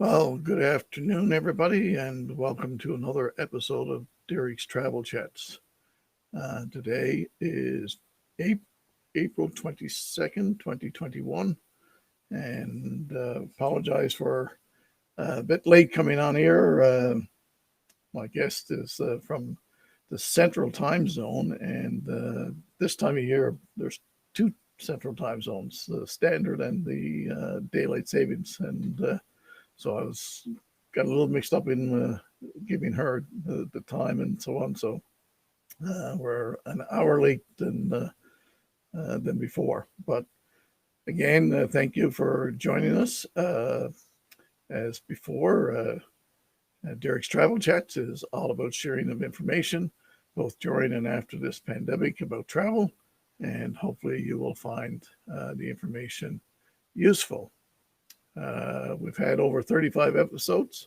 Well, good afternoon, everybody, and welcome to another episode of Derek's Travel Chats. Today is April 22nd, 2021, and apologize for a bit late coming on here. My guest is from the Central Time Zone, and this time of year, there's two Central Time Zones, the Standard and the Daylight Savings, and so I was got a little mixed up in giving her the time and so on. So we're an hour late than before. But again, thank you for joining us. As before, Derek's Travel Chats is all about sharing of information, both during and after this pandemic about travel. And hopefully, you will find the information useful. We've had over 35 episodes,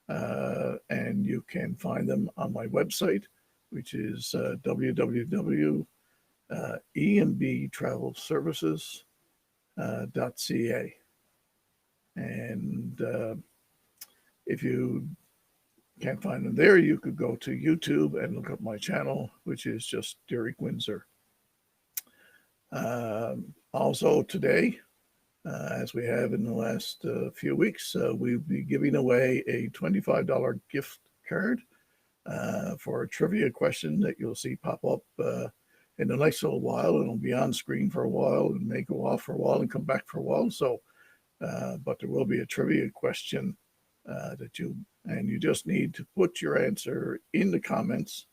and you can find them on my website, which is www.embtravelservices.ca. And if you can't find them there, you could go to YouTube and look up my channel, which is just Derek Windsor. Also today, as we have in the last few weeks, we'll be giving away a $25 gift card for a trivia question that you'll see pop up in the next little while. It'll be on screen for a while and may go off for a while and come back for a while. So, but there will be a trivia question and you just need to put your answer in the comments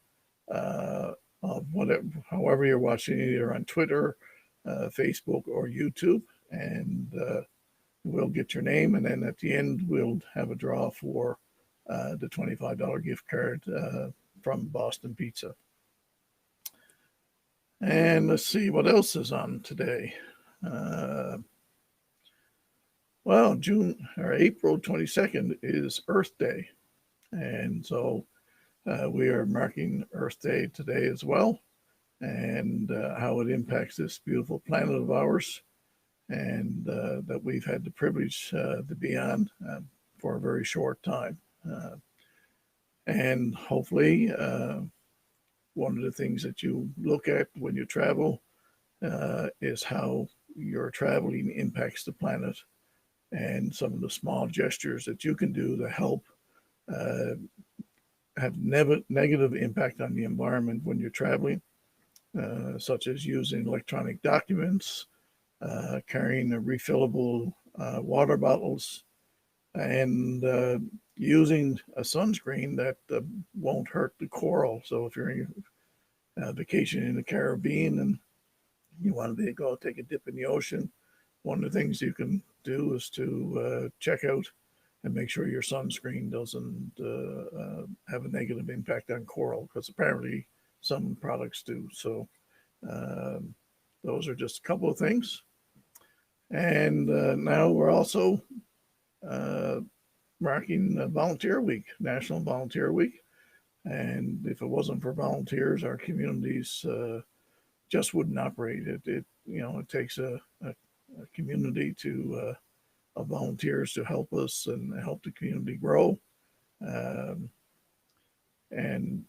of whatever, however you're watching, either on Twitter, Facebook, or YouTube, and we'll get your name, and then at the end we'll have a draw for the $25 gift card from Boston Pizza. And let's see what else is on today. Well, April 22nd is Earth Day, and so we are marking Earth Day today as well, and how it impacts this beautiful planet of ours, and that we've had the privilege to be on for a very short time. And hopefully, one of the things that you look at when you travel is how your traveling impacts the planet, and some of the small gestures that you can do to help have negative impact on the environment when you're traveling, such as using electronic documents, carrying refillable water bottles, and using a sunscreen that won't hurt the coral. So if you're on vacation in the Caribbean and you want to go take a dip in the ocean, one of the things you can do is to check out and make sure your sunscreen doesn't have a negative impact on coral, because apparently some products do. So those are just a couple of things. And now we're also marking Volunteer Week, National Volunteer Week. And if it wasn't for volunteers, our communities just wouldn't operate. It takes a community of volunteers to help us and help the community grow. And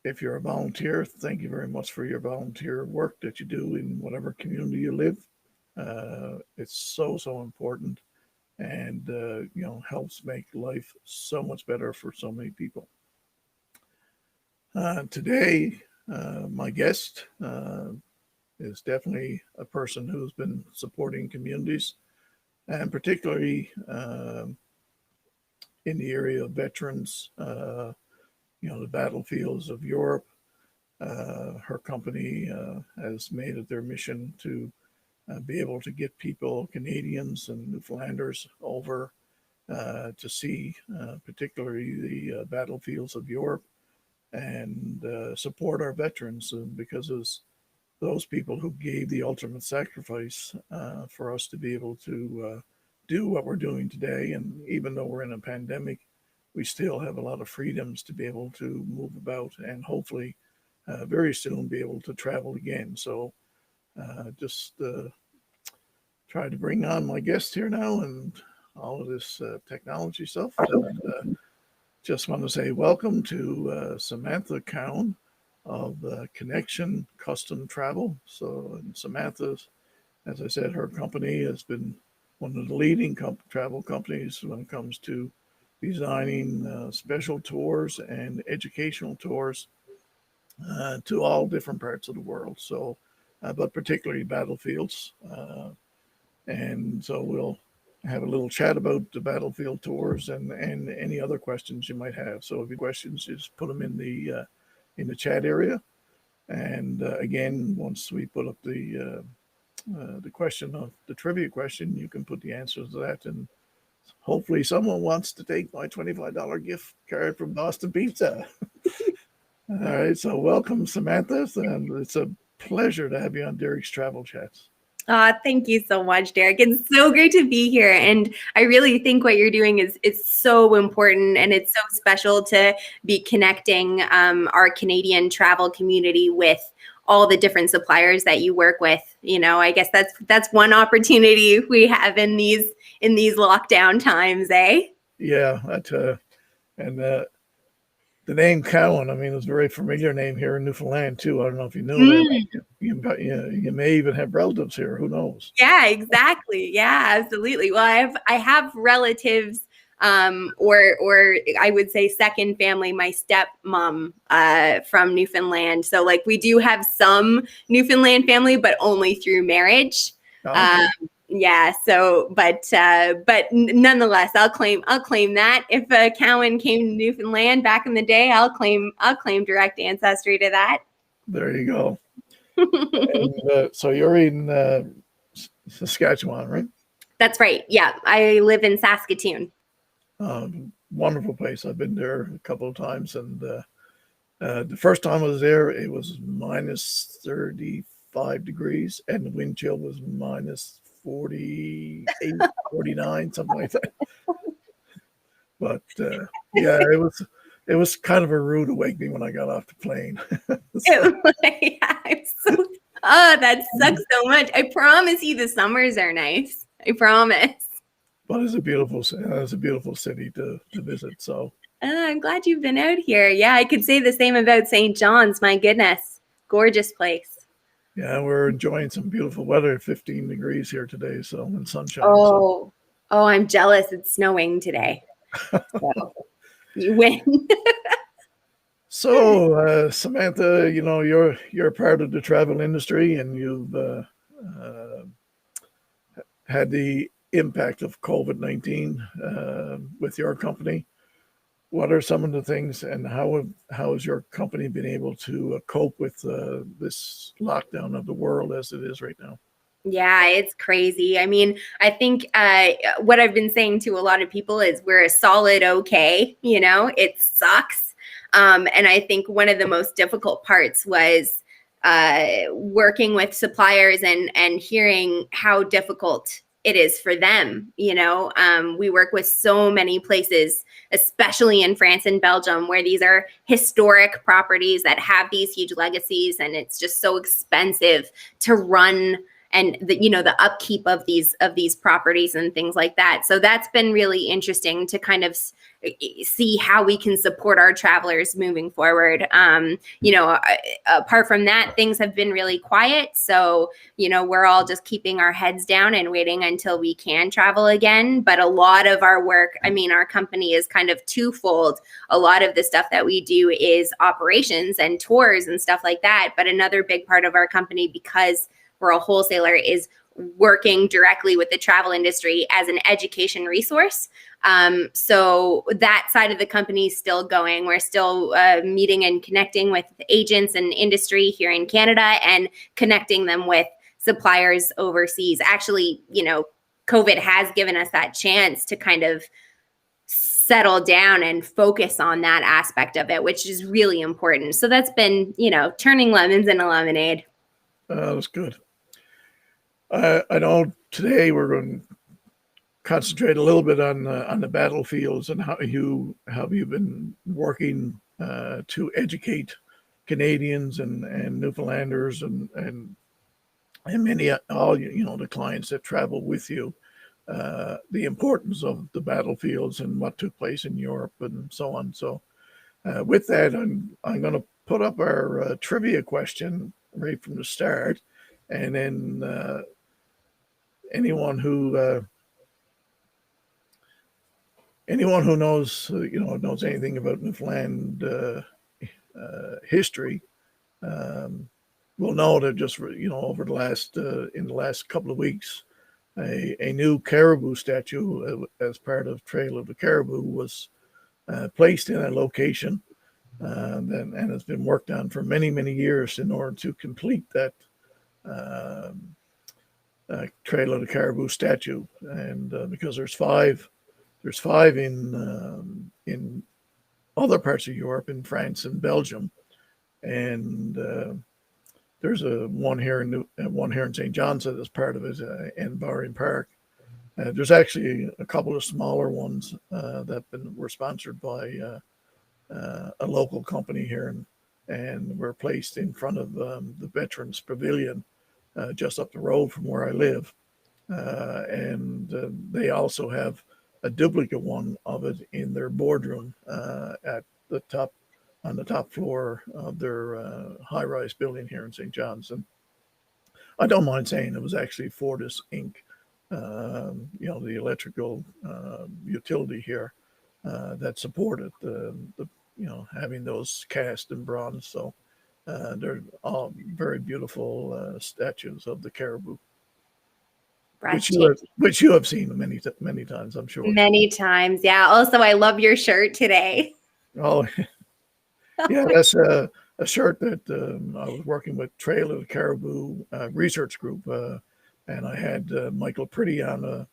if you're a volunteer, thank you very much for your volunteer work that you do in whatever community you live. It's so important, and helps make life so much better for so many people. Today, my guest is definitely a person who's been supporting communities, and particularly in the area of veterans, the battlefields of Europe. Her company has made it their mission to be able to get people, Canadians and Newfoundlanders, over to see particularly the battlefields of Europe, and support our veterans, because it's those people who gave the ultimate sacrifice for us to be able to do what we're doing today. And even though we're in a pandemic, we still have a lot of freedoms to be able to move about, and hopefully very soon be able to travel again. So just try to bring on my guest here now, and all of this technology stuff. And just want to say welcome to Samantha Cowan of Connection Custom Travel. So Samantha's, as I said, her company has been one of the leading travel companies when it comes to designing special tours and educational tours to all different parts of the world. So, but particularly battlefields. And so we'll have a little chat about the battlefield tours and any other questions you might have. So if you have questions, just put them in the chat area. And again, once we put up the question of the trivia question, you can put the answers to that, and hopefully someone wants to take my $25 gift card from Boston Pizza. All right, so welcome, Samantha, and it's a pleasure to have you on Derek's Travel Chats. Thank you so much, Derek. It's so great to be here. And I really think what you're doing is so important, and it's so special to be connecting our Canadian travel community with all the different suppliers that you work with. You know, I guess that's one opportunity we have in these lockdown times, eh? Yeah, and the name Cowan, I mean, it's a very familiar name here in Newfoundland too. I don't know if you knew that. You may even have relatives here. Who knows? Yeah, exactly. Yeah, absolutely. Well, I have relatives, or I would say second family, my stepmom from Newfoundland. So like we do have some Newfoundland family, but only through marriage. Okay. Yeah. So, but nonetheless, I'll claim that if a Cowan came to Newfoundland back in the day, I'll claim direct ancestry to that. There you go. And, so you're in Saskatchewan, right? That's right. Yeah, I live in Saskatoon. Wonderful place. I've been there a couple of times, and the first time I was there, it was minus 35 degrees, and the wind chill was minus 48, 49, something like that. But yeah, it was kind of a rude awakening when I got off the plane. That sucks so much. I promise you the summers are nice. I promise. But it's a beautiful city to visit. So I'm glad you've been out here. Yeah, I could say the same about St. John's. My goodness, gorgeous place. Yeah, we're enjoying some beautiful weather. 15 degrees here today, so and sunshine. Oh, I'm jealous. It's snowing today. So you win. So, Samantha, you know, you're part of the travel industry, and you've had the impact of COVID-19 with your company. What are some of the things, and how has your company been able to cope with this lockdown of the world as it is right now? Yeah, it's crazy. I mean, I think what I've been saying to a lot of people is we're a solid okay. You know, it sucks. And I think one of the most difficult parts was working with suppliers and hearing how difficult it is for them. You know, we work with so many places, especially in France and Belgium, where these are historic properties that have these huge legacies, and it's just so expensive to run and the upkeep of these properties and things like that. So that's been really interesting to kind of see how we can support our travelers moving forward. Apart from that, things have been really quiet. So, we're all just keeping our heads down and waiting until we can travel again. But a lot of our work, I mean, our company is kind of twofold. A lot of the stuff that we do is operations and tours and stuff like that. But another big part of our company, because we're a wholesaler, is working directly with the travel industry as an education resource. So that side of the company is still going. We're still meeting and connecting with agents and industry here in Canada and connecting them with suppliers overseas. Actually, COVID has given us that chance to kind of settle down and focus on that aspect of it, which is really important. So that's been, turning lemons into lemonade. That's good. I know today we're going to concentrate a little bit on the battlefields and how you've been working to educate Canadians and Newfoundlanders and many all the clients that travel with you the importance of the battlefields and what took place in Europe and so on. So, with that, I'm going to put up our trivia question right from the start, and then anyone who knows knows anything about Newfoundland history will know that just over the last in the last couple of weeks, a new caribou statue as part of Trail of the Caribou was placed in a location and has been worked on for many years in order to complete that Trail of the Caribou statue. And because there's five in other parts of Europe, in France and Belgium, and there's one here in St. John's that is part of it, in Barring Park. There's actually a couple of smaller ones that were sponsored by a local company here, and were placed in front of the Veterans Pavilion just up the road from where I live. And they also have a duplicate one of it in their boardroom at the top, on the top floor of their high-rise building here in St. John's. And I don't mind saying it was actually Fortis Inc., the electrical utility here that supported the having those cast in bronze. So they're all very beautiful statues of the caribou, which you have seen many times, I'm sure. Many times, yeah. Also, I love your shirt today. Oh, yeah, that's a shirt that I was working with Trail of the Caribou Research Group, and I had Michael Pretty on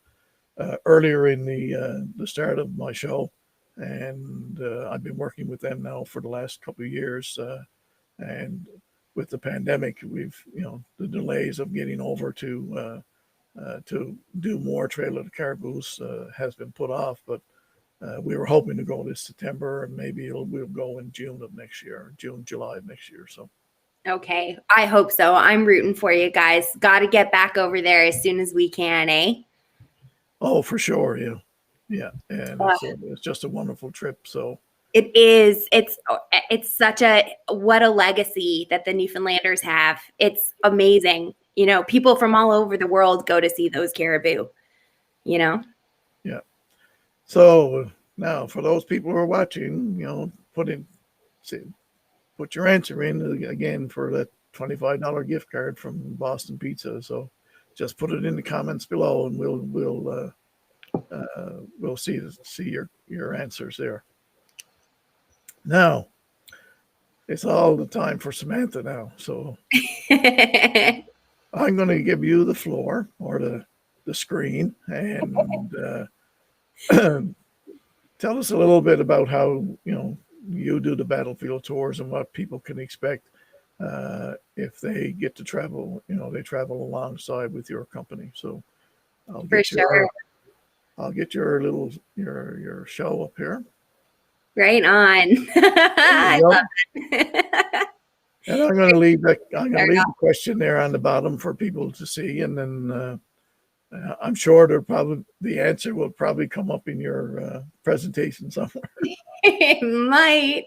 earlier in the start of my show, and I've been working with them now for the last couple of years, and with the pandemic, we've the delays of getting over to do more Trail of the Caribous has been put off, but we were hoping to go this September, and maybe we'll go in June of next year, July of next year. So, okay, I hope so. I'm rooting for you guys. Got to get back over there as soon as we can, eh? Oh, for sure, yeah, and it's just a wonderful trip. So it is. It's such what a legacy that the Newfoundlanders have. It's amazing. People from all over the world go to see those caribou. Yeah. So now, for those people who are watching, put your answer in again for that $25 gift card from Boston Pizza. So just put it in the comments below, and we'll see your answers there. Now, it's all the time for Samantha now. So I'm going to give you the floor, or the screen, and tell us a little bit about how you do the battlefield tours and what people can expect if they get to travel. They travel alongside with your company. So I'll get your show up here. Right on. I love it. And I'm going to leave the question there on the bottom for people to see, and then I'm sure the answer will probably come up in your presentation somewhere. It might.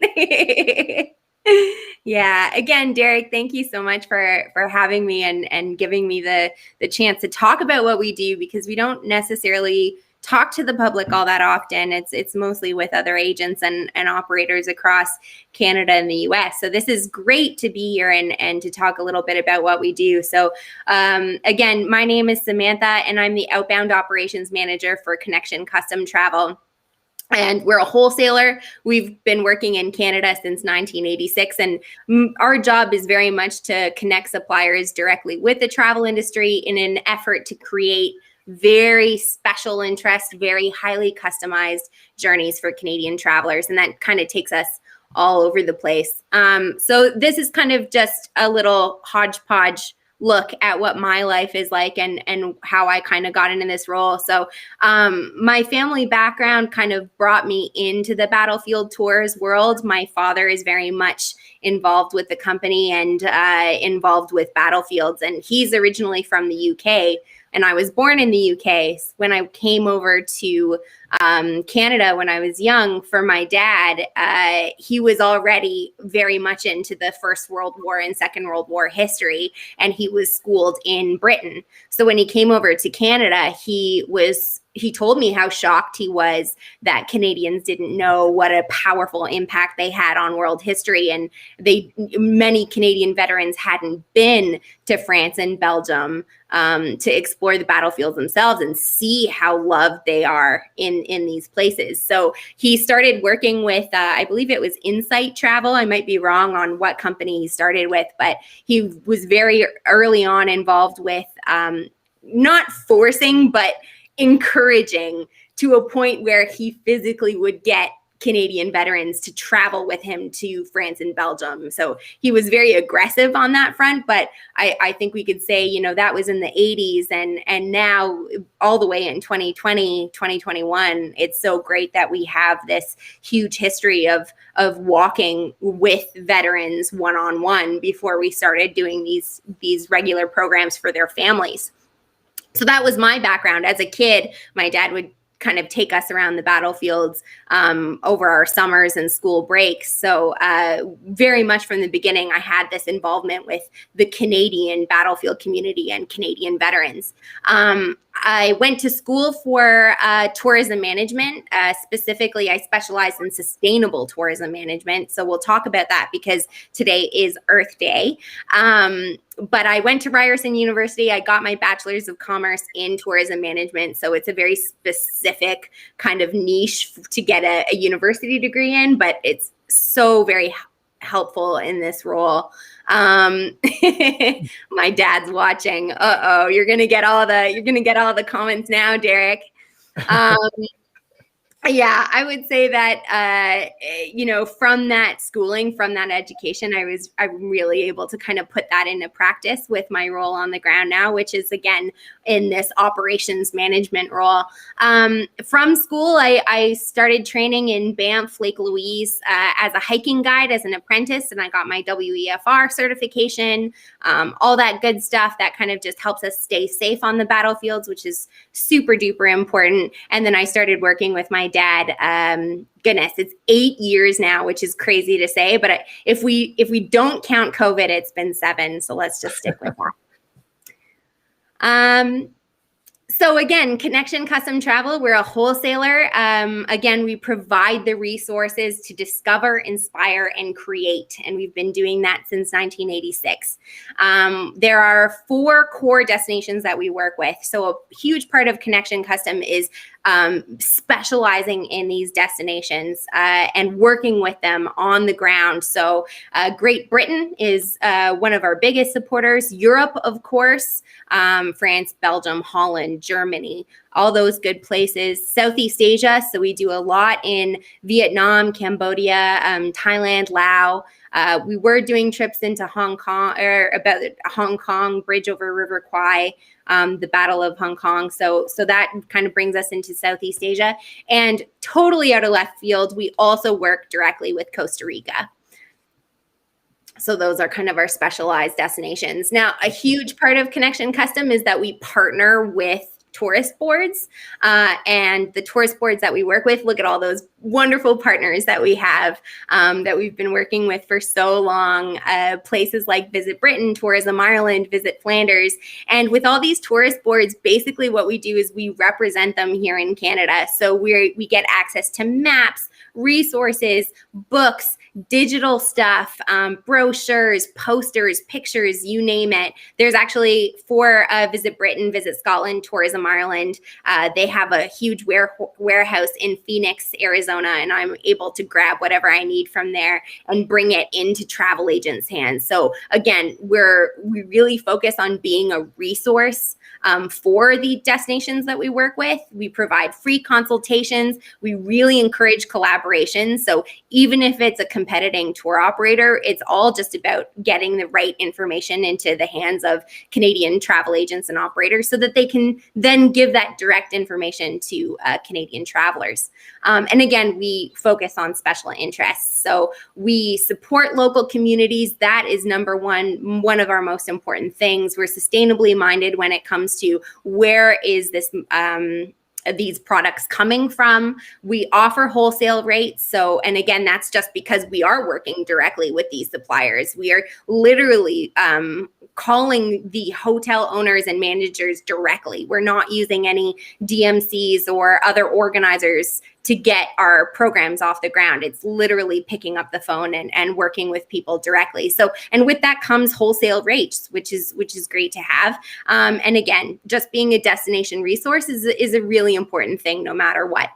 Yeah. Again, Derek, thank you so much for having me and giving me the chance to talk about what we do, because we don't necessarily talk to the public all that often. It's mostly with other agents and operators across Canada and the US. So this is great to be here and to talk a little bit about what we do. So again, my name is Samantha, and I'm the outbound operations manager for Connection Custom Travel. And we're a wholesaler. We've been working in Canada since 1986. And our job is very much to connect suppliers directly with the travel industry in an effort to create very special interest, very highly customized journeys for Canadian travelers. And that kind of takes us all over the place. So this is kind of just a little hodgepodge look at what my life is like and how I kind of got into this role. So my family background kind of brought me into the battlefield tours world. My father is very much involved with the company and involved with battlefields. And he's originally from the UK, and I was born in the UK. When I came over to Canada when I was young for my dad, he was already very much into the First World War and Second World War history, and he was schooled in Britain. So when he came over to Canada, he told me how shocked he was that Canadians didn't know what a powerful impact they had on world history. And many Canadian veterans hadn't been to France and Belgium to explore the battlefields themselves and see how loved they are in these places. So he started working with, I believe it was Insight Travel. I might be wrong on what company he started with, but he was very early on involved with not forcing, but encouraging, to a point where he physically would get Canadian veterans to travel with him to France and Belgium. So he was very aggressive on that front, but I think we could say, that was in the 80s, and now all the way in 2020, 2021, it's so great that we have this huge history of walking with veterans one-on-one before we started doing these regular programs for their families. So that was my background. As a kid, my dad would kind of take us around the battlefields over our summers and school breaks. So very much from the beginning, I had this involvement with the Canadian battlefield community and Canadian veterans. I went to school for tourism management. Specifically, I specialized in sustainable tourism management. So we'll talk about that because today is Earth Day. But I went to Ryerson University. I got my bachelor's of commerce in tourism management. So it's a very specific kind of niche to get a university degree in, but it's so very helpful in this role. My dad's watching. You're gonna get all the comments now, Derek. Yeah, I would say that, from that schooling, from that education, I'm really able to kind of put that into practice with my role on the ground now, which is, again, in this operations management role. From school, I started training in Banff, Lake Louise, as a hiking guide, as an apprentice, and I got my WEFR certification, all that good stuff that kind of just helps us stay safe on the battlefields, which is super duper important. And then I started working with my dad. Goodness, it's 8 years now, which is crazy to say, but if we don't count COVID, it's been 7. So let's just stick with that. So again, Connection Custom Travel, we're a wholesaler. Again, we provide the resources to discover, inspire, and create. And we've been doing that since 1986. There are 4 core destinations that we work with. So a huge part of Connection Custom is specializing in these destinations and working with them on the ground. So Great Britain is one of our biggest supporters. Europe, of course, France, Belgium, Holland, Germany, all those good places. Southeast Asia, so we do a lot in Vietnam, Cambodia, Thailand, Laos. We were doing trips into Hong Kong, or about Hong Kong, bridge over River Kwai, the Battle of Hong Kong. So that kind of brings us into Southeast Asia. And totally out of left field, we also work directly with Costa Rica. So those are kind of our specialized destinations. Now, a huge part of Connection Custom is that we partner with tourist boards, and the tourist boards that we work with, look at all those wonderful partners that we have, that we've been working with for so long. Places like Visit Britain, Tourism Ireland, Visit Flanders. And with all these tourist boards, basically what we do is we represent them here in Canada. So we get access to maps, resources, books, digital stuff, brochures, posters, pictures, you name it. There's actually, for Visit Britain, Visit Scotland, Tourism Ireland, they have a huge warehouse in Phoenix, Arizona, and I'm able to grab whatever I need from there and bring it into travel agents' hands. So again, we really focus on being a resource for the destinations that we work with. We provide free consultations. We really encourage collaboration. So even if it's a competing tour operator, it's all just about getting the right information into the hands of Canadian travel agents and operators so that they can then give that direct information to Canadian travelers. And again, we focus on special interests. So we support local communities. That is number one of our most important things. We're sustainably minded when it comes to where is this these products coming from. We offer wholesale rates. So, and again, that's just because we are working directly with these suppliers. We are literally calling the hotel owners and managers directly. We're not using any DMCs or other organizers to get our programs off the ground. It's literally picking up the phone and working with people directly. So, and with that comes wholesale rates, which is great to have. And again, just being a destination resource is a really important thing no matter what.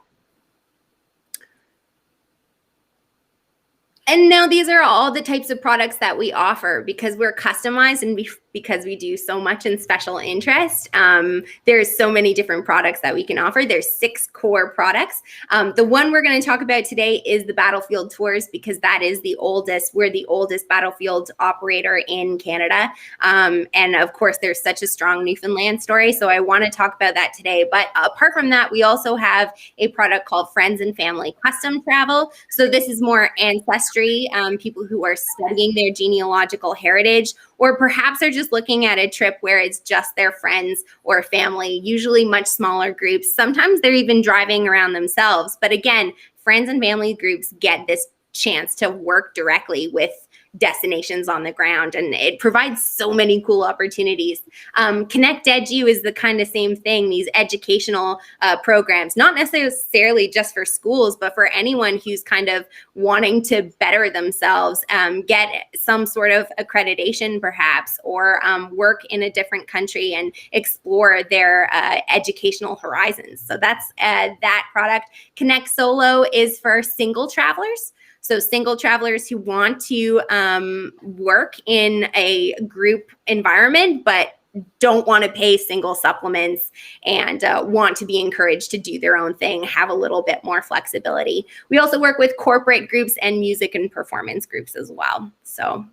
And now these are all the types of products that we offer because we're customized and because we do so much in special interest. There's so many different products that we can offer. There's 6 core products. The one we're going to talk about today is the Battlefield Tours because that is the oldest. We're the oldest Battlefield operator in Canada. And of course, there's such a strong Newfoundland story. So I want to talk about that today. But apart from that, we also have a product called Friends and Family Custom Travel. So this is more ancestry. People who are studying their genealogical heritage, or perhaps are just looking at a trip where it's just their friends or family, usually much smaller groups. Sometimes they're even driving around themselves. But again, friends and family groups get this chance to work directly with destinations on the ground, and it provides so many cool opportunities. Connect Edu is the kind of same thing, these educational programs, not necessarily just for schools, but for anyone who's kind of wanting to better themselves, get some sort of accreditation perhaps, or work in a different country and explore their educational horizons. So that's that product. Connect Solo is for single travelers. So single travelers who want to work in a group environment, but don't want to pay single supplements and want to be encouraged to do their own thing, have a little bit more flexibility. We also work with corporate groups and music and performance groups as well. So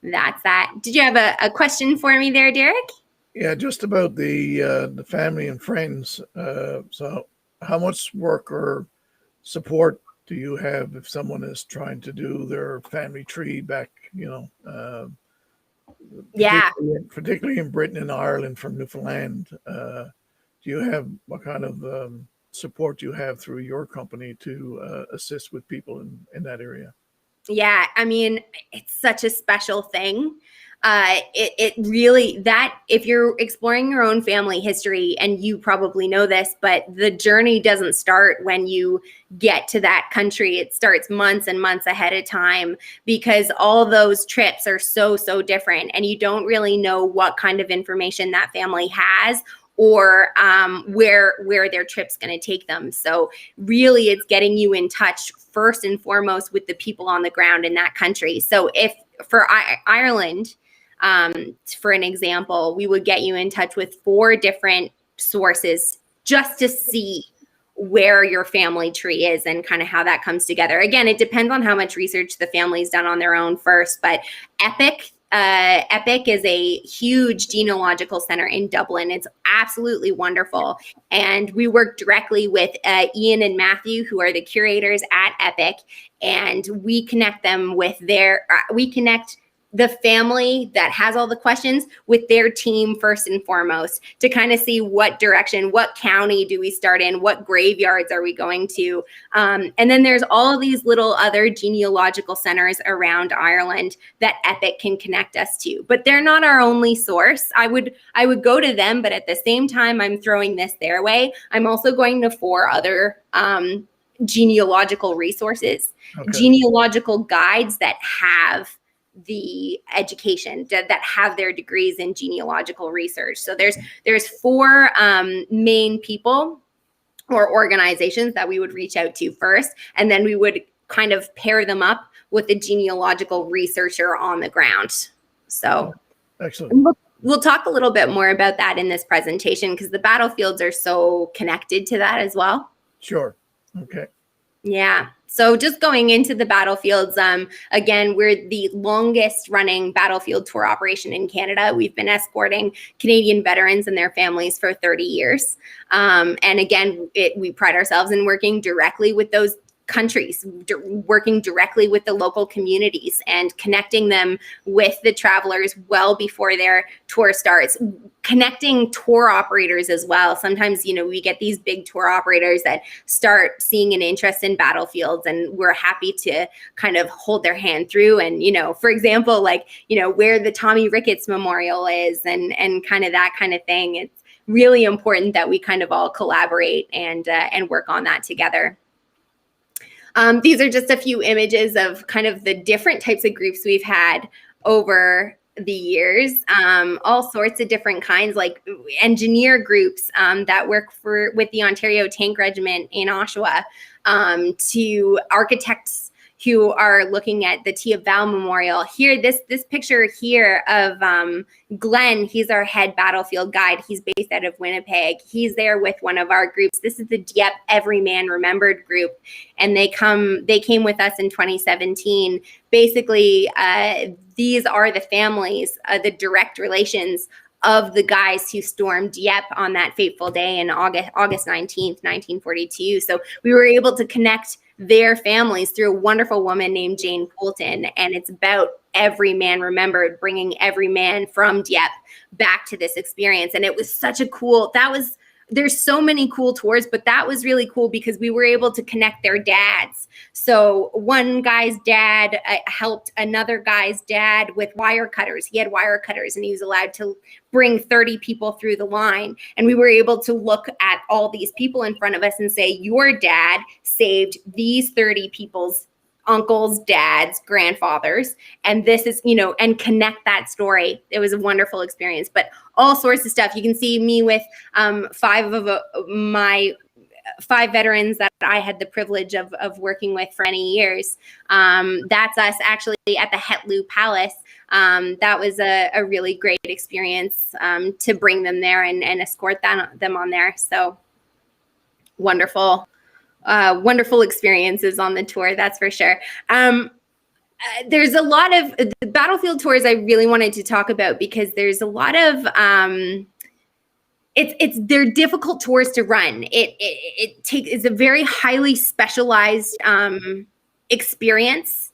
that's that. Did you have a question for me there, Derek? Yeah, just about the family and friends. So how much work or support do you have if someone is trying to do their family tree back, Yeah. particularly in Britain and Ireland from Newfoundland? Do you have what kind of support do you have through your company to assist with people in that area? Yeah, I mean, it's such a special thing. It really, that if you're exploring your own family history, and you probably know this, but the journey doesn't start when you get to that country. It starts months and months ahead of time because all those trips are so different, and you don't really know what kind of information that family has or where their trip's going to take them. So really, it's getting you in touch first and foremost with the people on the ground in that country. So if for Ireland, for an example, we would get you in touch with 4 different sources just to see where your family tree is and kind of how that comes together. Again, it depends on how much research the family's done on their own first, but Epic is a huge genealogical center in Dublin. It's absolutely wonderful. And we work directly with Ian and Matthew, who are the curators at Epic. And we connect them with we connect the family that has all the questions with their team first and foremost to kind of see what direction, what county do we start in, what graveyards are we going to. And then there's all of these little other genealogical centers around Ireland that Epic can connect us to, but they're not our only source. I would go to them, but at the same time, I'm throwing this their way. I'm also going to 4 other genealogical resources, genealogical guides that have the education that have their degrees in genealogical research. So there's 4 main people or organizations that we would reach out to first, and then we would kind of pair them up with a genealogical researcher on the ground. So excellent. we'll talk a little bit more about that in this presentation because the battlefields are so connected to that as well. Sure. Okay. Yeah. So just going into the battlefields, again, we're the longest running battlefield tour operation in Canada. We've been escorting Canadian veterans and their families for 30 years. And again, we pride ourselves in working directly with those countries, working directly with the local communities and connecting them with the travelers well before their tour starts, connecting tour operators as well. Sometimes, we get these big tour operators that start seeing an interest in battlefields, and we're happy to kind of hold their hand through. And, for example, where the Tommy Ricketts Memorial is and kind of that kind of thing. It's really important that we kind of all collaborate and work on that together. These are just a few images of kind of the different types of groups we've had over the years, all sorts of different kinds, like engineer groups that work with the Ontario Tank Regiment in Oshawa, to architects who are looking at the Tia Val Memorial. Here, this picture here of Glenn, he's our head battlefield guide. He's based out of Winnipeg. He's there with one of our groups. This is the Dieppe Every Man Remembered group, and they came with us in 2017. Basically, these are the families, the direct relations of the guys who stormed Dieppe on that fateful day in August 19th, 1942. So we were able to connect their families through a wonderful woman named Jane Poulton. And it's about Every Man Remembered, bringing every man from Dieppe back to this experience. And it was such a cool, there's so many cool tours, but that was really cool because we were able to connect their dads. So one guy's dad helped another guy's dad with wire cutters. He had wire cutters and he was allowed to bring 30 people through the line. And we were able to look at all these people in front of us and say, your dad saved these 30 people's uncles, dads, grandfathers, and this is, and connect that story. It was a wonderful experience, but all sorts of stuff. You can see me with five of my 5 veterans that I had the privilege of working with for many years. That's us actually at the Hetlu Palace. That was a really great experience to bring them there and escort them on there. So wonderful. Wonderful experiences on the tour, that's for sure. There's a lot of the battlefield tours I really wanted to talk about because there's a lot of they're difficult tours to run. It's a very highly specialized experience,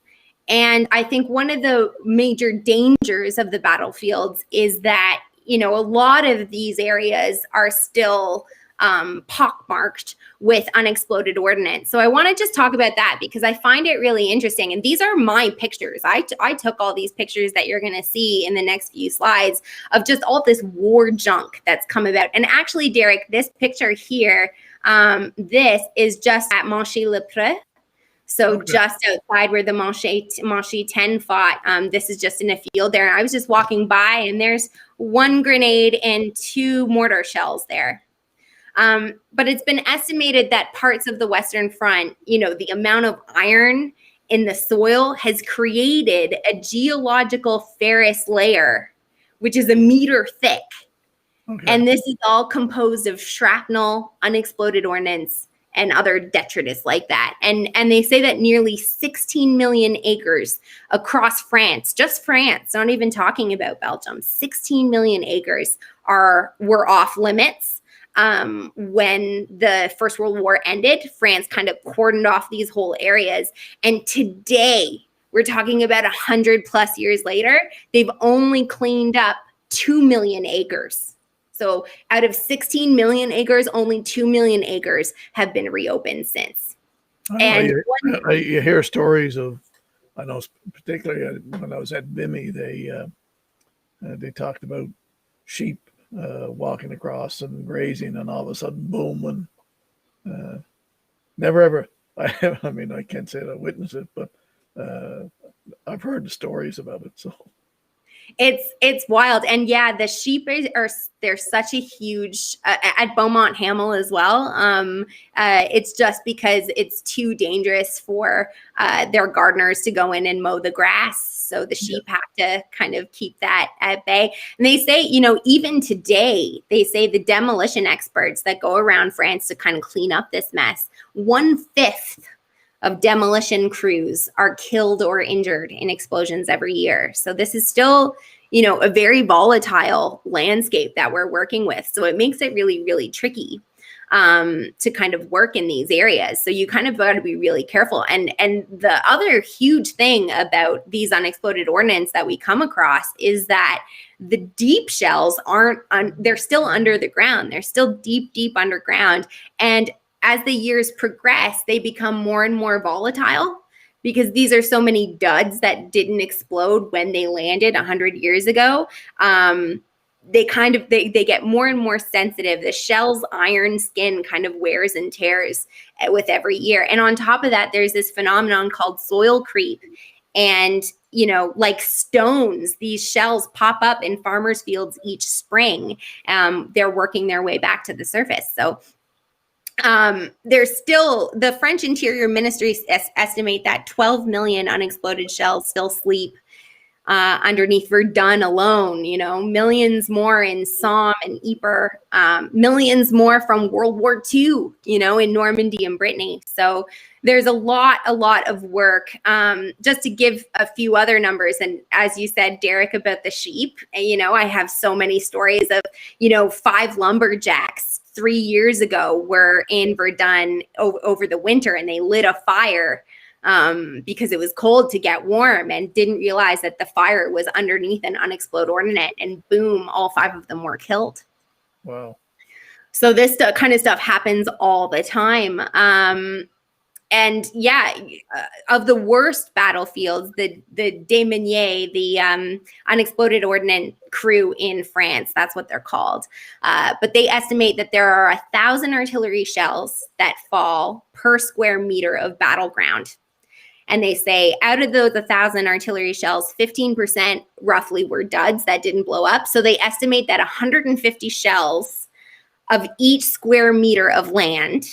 and I think one of the major dangers of the battlefields is that a lot of these areas are still pockmarked with unexploded ordnance. So I want to just talk about that because I find it really interesting. And these are my pictures. I took all these pictures that you're going to see in the next few slides of just all this war junk that's come about. And actually, Derek, this picture here, this is just at Monchy-le-Preux. So just outside where the Monchy 10 fought, this is just in a field there. And I was just walking by and there's 1 grenade and 2 mortar shells there. But it's been estimated that parts of the Western Front, the amount of iron in the soil has created a geological ferrous layer, which is 1 meter thick. Okay. And this is all composed of shrapnel, unexploded ordnance, and other detritus like that. And they say that nearly 16 million acres across France, just France, not even talking about Belgium, 16 million acres were off limits. When the First World War ended, France kind of cordoned off these whole areas. And today, we're talking about 100 plus years later, they've only cleaned up 2 million acres. So out of 16 million acres, only 2 million acres have been reopened since. And you hear stories of, I know particularly when I was at Vimy, they talked about sheep walking across and grazing, and all of a sudden, boom, and never ever. I mean, I can't say that I witnessed it, but I've heard the stories about it. So, It's wild. And yeah, the sheep are they're such a huge at Beaumont Hamel as well. It's just because it's too dangerous for their gardeners to go in and mow the grass. So the sheep have to kind of keep that at bay. And they say, even today, they say the demolition experts that go around France to kind of clean up this mess, 1/5 of demolition crews are killed or injured in explosions every year. So this is still, a very volatile landscape that we're working with. So it makes it really, really tricky to kind of work in these areas. So you kind of got to be really careful. And the other huge thing about these unexploded ordnance that we come across is that the deep shells they're still under the ground. They're still deep, deep underground. And as the years progress, they become more and more volatile because these are so many duds that didn't explode when they landed 100 years ago. They get more and more sensitive. The shell's iron skin kind of wears and tears with every year. And on top of that, there's this phenomenon called soil creep. And, like stones, these shells pop up in farmers' fields each spring. They're working their way back to the surface. So there's still, the French Interior Ministry estimate that 12 million unexploded shells still sleep underneath Verdun alone, millions more in Somme and Ypres, millions more from World War II, in Normandy and Brittany. So there's a lot of work. Just to give a few other numbers, and as you said, Derek, about the sheep, I have so many stories of, 5 lumberjacks 3 years ago were in Verdun over the winter, and they lit a fire because it was cold to get warm and didn't realize that the fire was underneath an unexploded ordnance, and boom, all 5 of them were killed. Wow. So this kind of stuff happens all the time. And yeah, of the worst battlefields, the Déminier, the unexploded ordnance crew in France, that's what they're called. But they estimate that there are 1,000 artillery shells that fall per square meter of battleground. And they say out of those 1,000 artillery shells, 15% roughly were duds that didn't blow up. So they estimate that 150 shells of each square meter of land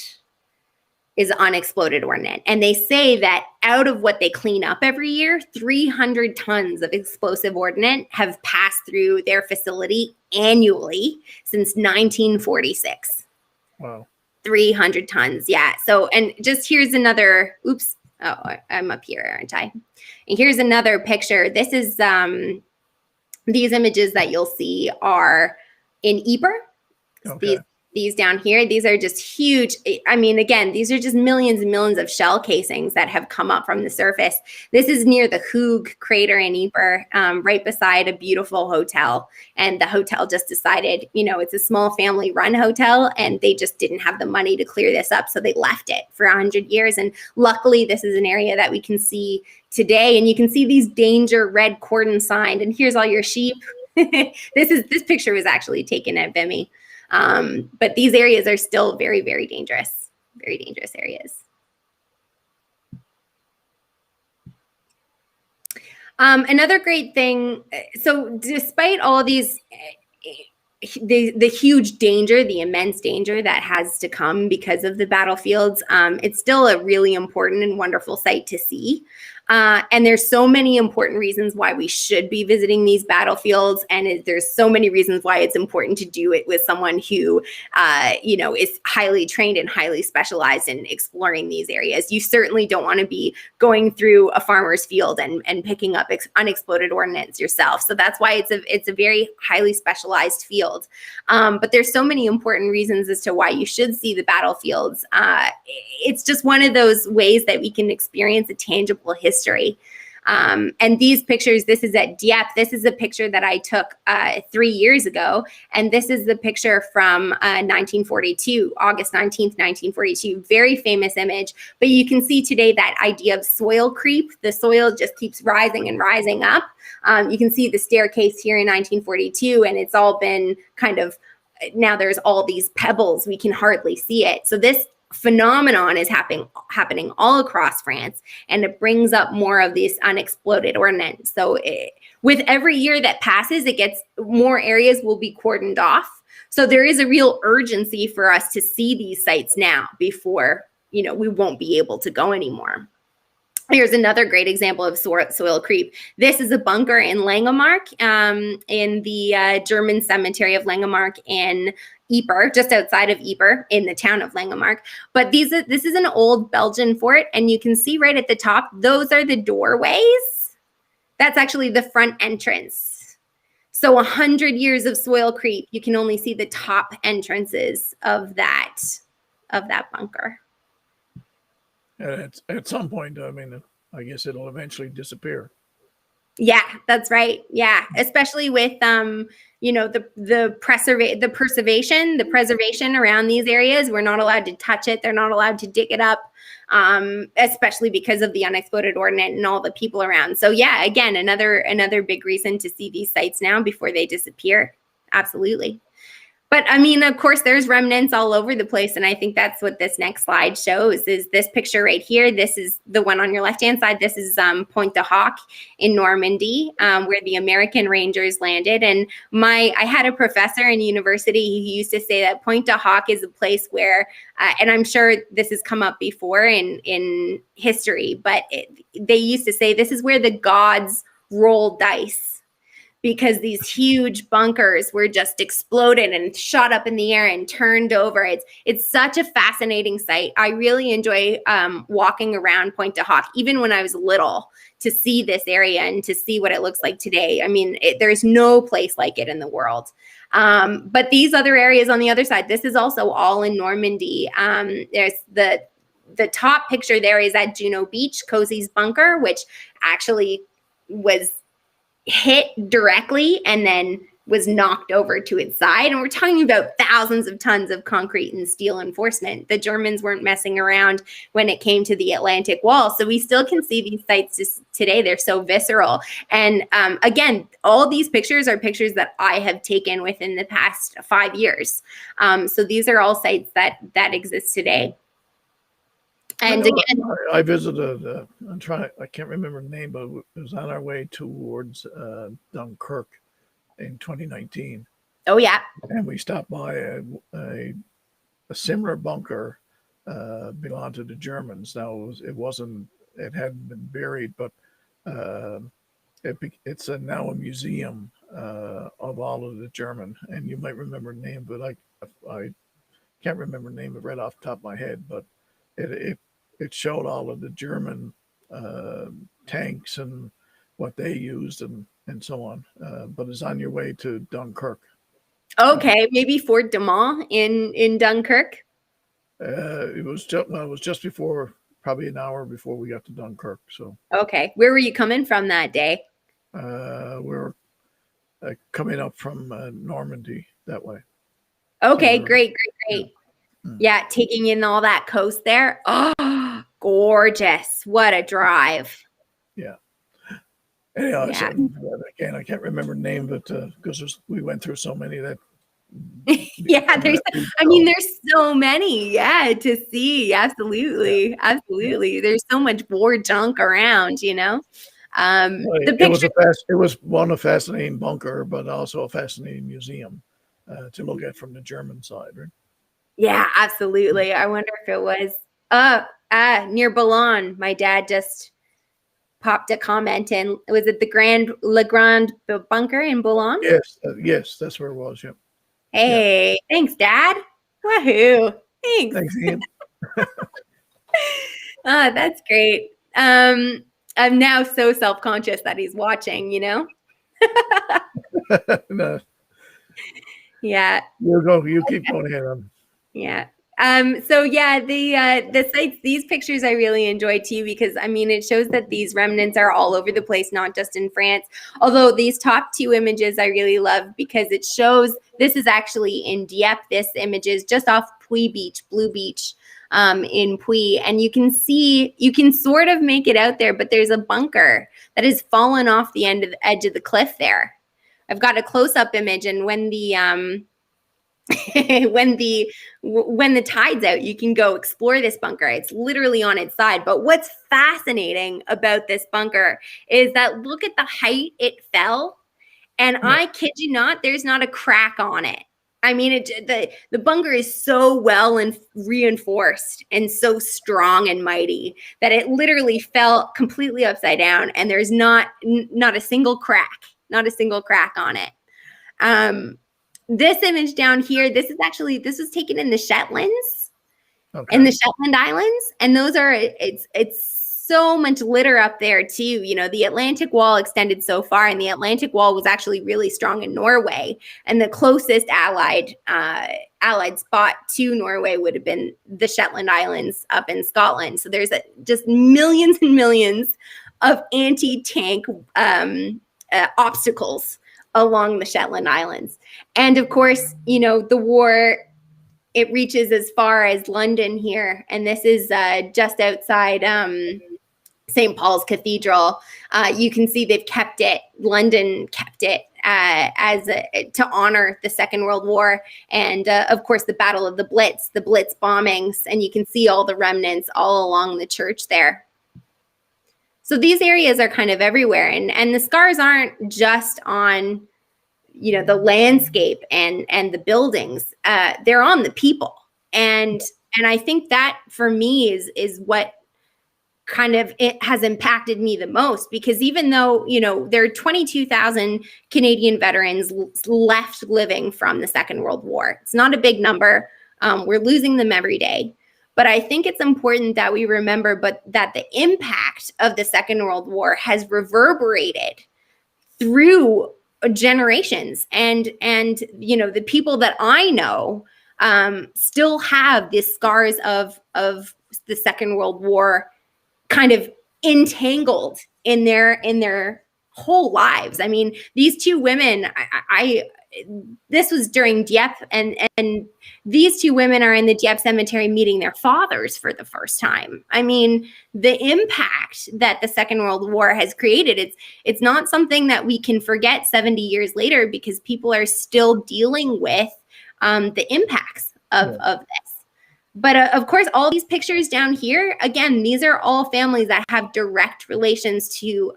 is unexploded ordnance. And they say that out of what they clean up every year, 300 tons of explosive ordnance have passed through their facility annually since 1946. Wow. 300 tons. Yeah. So, and just here's another, oops. Oh, I'm up here, aren't I? And here's another picture. This is, these images that you'll see are in Ypres. Okay. These down here, these are just huge. I mean, again, these are just millions and millions of shell casings that have come up from the surface. This is near the Hoog crater in Ypres, right beside a beautiful hotel. And the hotel just decided, it's a small family run hotel, and they just didn't have the money to clear this up. So they left it for 100 years. And luckily, this is an area that we can see today. And you can see these danger red cordon signs. And here's all your sheep. This picture was actually taken at Vimy. But these areas are still very, very dangerous areas. Another great thing, so despite all of these, the huge danger, the immense danger that has to come because of the battlefields, it's still a really important and wonderful sight to see. And there's so many important reasons why we should be visiting these battlefields. And there's so many reasons why it's important to do it with someone who, is highly trained and highly specialized in exploring these areas. You certainly don't want to be going through a farmer's field and picking up unexploded ordnance yourself. So that's why it's a very highly specialized field. But there's so many important reasons as to why you should see the battlefields. It's just one of those ways that we can experience a tangible history. And these pictures, this is at Dieppe. This is a picture that I took 3 years ago. And this is the picture from 1942, August 19th, 1942. Very famous image. But you can see today that idea of soil creep. The soil just keeps rising and rising up. You can see the staircase here in 1942, and it's all been kind of, now there's all these pebbles. We can hardly see it. So this phenomenon is happening all across France, and it brings up more of these unexploded ordnance. So with every year that passes, it gets more areas will be cordoned off. So there is a real urgency for us to see these sites now before, we won't be able to go anymore. Here's another great example of soil creep. This is a bunker in Langemark, in the German cemetery of Langemark in Ypres, just outside of Ypres, in the town of Langemark. But this is an old Belgian fort, and you can see right at the top, those are the doorways. That's actually the front entrance. So 100 years of soil creep, you can only see the top entrances of that bunker. At some point, I mean, I guess it'll eventually disappear. Yeah, that's right. Yeah, especially with the preservation around these areas. We're not allowed to touch it. They're not allowed to dig it up, especially because of the unexploded ordnance and all the people around. So yeah, again, another big reason to see these sites now before they disappear. Absolutely. But I mean, of course, there's remnants all over the place. And I think that's what this next slide shows, is this picture right here. This is the one on your left-hand side. This is Pointe du Hoc in Normandy, where the American Rangers landed. And I had a professor in university who used to say that Pointe du Hoc is a place where, and I'm sure this has come up before in history, but they used to say this is where the gods roll dice, because these huge bunkers were just exploded and shot up in the air and turned over. It's such a fascinating site. I really enjoy walking around Pointe du Hoc, even when I was little, to see this area and to see what it looks like today. I mean, there's no place like it in the world. But these other areas on the other side, this is also all in Normandy. There's the top picture there is at Juno Beach, Cozy's bunker, which actually was hit directly and then was knocked over to its side. And we're talking about thousands of tons of concrete and steel enforcement. The Germans weren't messing around when it came to the Atlantic Wall. So we still can see these sites today. They're so visceral. And again, all these pictures are pictures that I have taken within the past 5 years. So these are all sites that exist today. And again, I visited, I can't remember the name, but it was on our way towards Dunkirk in 2019. Oh, yeah. And we stopped by a similar bunker belonged to the Germans. Now, it hadn't been buried, but it's now a museum of all of the German. And you might remember the name, but I can't remember the name right off the top of my head, but it showed all of the German tanks and what they used and so on. But it's on your way to Dunkirk. Okay, maybe Fort de Mont in Dunkirk. It was just before, probably an hour before we got to Dunkirk. So okay, where were you coming from that day? We were coming up from Normandy that way. Okay, great. Yeah, taking in all that coast there. Oh, gorgeous. What a drive. Yeah. Anyhow, yeah. Again, I can't remember the name, but because we went through so many that. Yeah, there's so many. Yeah, to see. Absolutely. Yeah. Absolutely. There's so much war junk around, It was a fascinating bunker, but also a fascinating museum to look at from the German side, right? Yeah, absolutely. I wonder if it was near Boulogne. My dad just popped a comment in. Was it the Le Grand bunker in Boulogne? Yes, that's where it was. Yep. Hey, thanks, Dad. Woohoo! Thanks, Ian. That's great. I'm now so self-conscious that he's watching. No. Yeah. You keep going ahead. Yeah. So yeah, the sites, these pictures I really enjoyed too, because I mean, it shows that these remnants are all over the place, not just in France. Although these top two images I really love because it shows, this is actually in Dieppe. This image is just off Puy Beach, Blue Beach, in Puy. And you can sort of make it out there, but there's a bunker that has fallen off the edge of the cliff there. I've got a close-up image, and when when the tide's out, you can go explore this bunker. It's literally on its side. But what's fascinating about this bunker is that look at the height it fell, and I kid you not, there's not a crack on it. I mean, the bunker is so well and reinforced and so strong and mighty that it literally fell completely upside down, and there's not a single crack, on it. This image down here, this was taken in the Shetlands, in the Shetland Islands, and those are it's so much litter up there too. You know, the Atlantic Wall extended so far, and the Atlantic Wall was actually really strong in Norway, and the closest allied spot to Norway would have been the Shetland Islands up in Scotland. So there's just millions and millions of anti-tank obstacles along the Shetland Islands. And of course, you know, the war, it reaches as far as London here. And this is just outside St. Paul's Cathedral. You can see they've kept it, London kept it to honor the Second World War. And of course, the Battle of the Blitz bombings. And you can see all the remnants all along the church there. So these areas are kind of everywhere, and the scars aren't just on, you know, the landscape and the buildings. They're on the people, and I think that for me is what kind of it has impacted me the most, because even though, you know, there are 22,000 Canadian veterans left living from the Second World War, it's not a big number. We're losing them every day. But I think it's important that we remember that the impact of the Second World War has reverberated through generations. And you know, the people that I know still have the scars of the Second World War kind of entangled in their whole lives. I mean, these two women, this was during Dieppe, and these two women are in the Dieppe cemetery meeting their fathers for the first time. I mean, the impact that the Second World War has created, it's not something that we can forget 70 years later, because people are still dealing with the impacts of this. But of course, all these pictures down here, again, these are all families that have direct relations to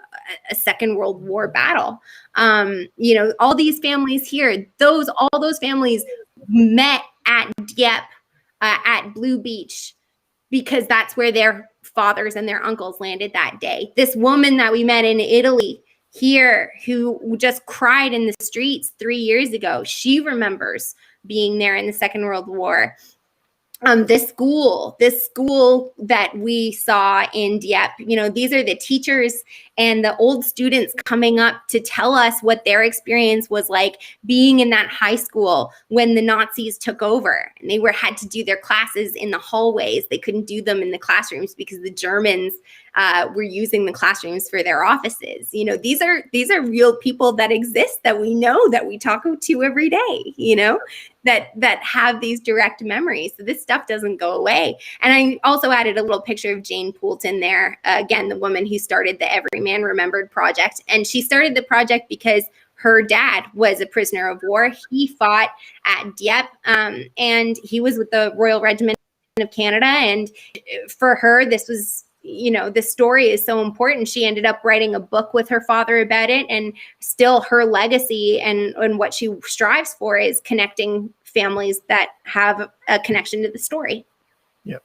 a Second World War battle. You know, all these families here, all those families met at Dieppe, at Blue Beach, because that's where their fathers and their uncles landed that day. This woman that we met in Italy here, who just cried in the streets 3 years ago, she remembers being there in the Second World War. This school that we saw in Dieppe, you know, these are the teachers and the old students coming up to tell us what their experience was like being in that high school when the Nazis took over, and they had to do their classes in the hallways. They couldn't do them in the classrooms because the Germans were using the classrooms for their offices. You know, these are real people that exist, that we know, that we talk to every day, you know, that have these direct memories. So this stuff doesn't go away. And I also added a little picture of Jane Poulton there, again, the woman who started the Every Man Remembered project. And she started the project because her dad was a prisoner of war. He fought at Dieppe, and he was with the Royal Regiment of Canada. And for her, this was, you know, this story is so important. She ended up writing a book with her father about it, and still her legacy and what she strives for is connecting families that have a connection to the story. Yep.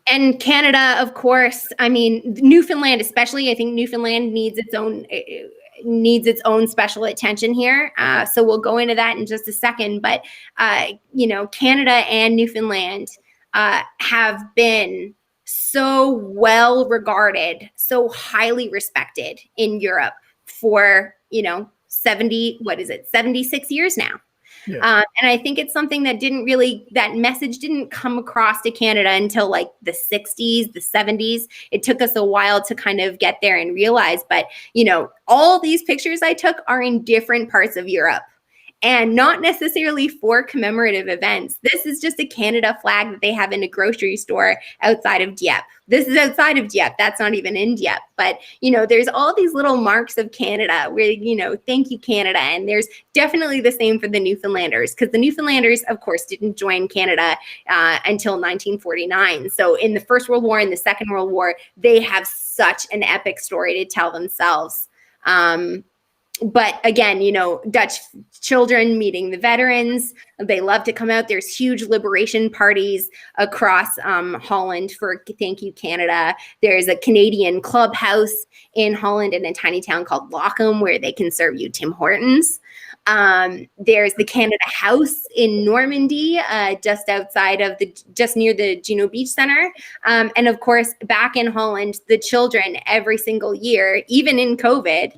And Canada, of course, I mean, Newfoundland especially, I think Newfoundland needs its own special attention here. So we'll go into that in just a second. But, you know, Canada and Newfoundland have been so well regarded, so highly respected in Europe for, you know, 76 years now. Yeah. And I think it's something that that message didn't come across to Canada until like the 60s, the 70s. It took us a while to kind of get there and realize, but, you know, all these pictures I took are in different parts of Europe. and not necessarily for commemorative events. This is just a Canada flag that they have in a grocery store outside of Dieppe. This is outside of Dieppe. That's not even in Dieppe. But, there's all these little marks of Canada where, thank you, Canada. And there's definitely the same for the Newfoundlanders, because the Newfoundlanders, of course, didn't join Canada until 1949. So in the First World War and the Second World War, they have such an epic story to tell themselves. But again, Dutch children meeting the veterans, they love to come out. There's huge liberation parties across Holland for Thank You, Canada. There's a Canadian clubhouse in Holland in a tiny town called Lockham where they can serve you Tim Hortons. There's the Canada House in Normandy, just near the Juno Beach Center. And of course, back in Holland, the children every single year, even in COVID,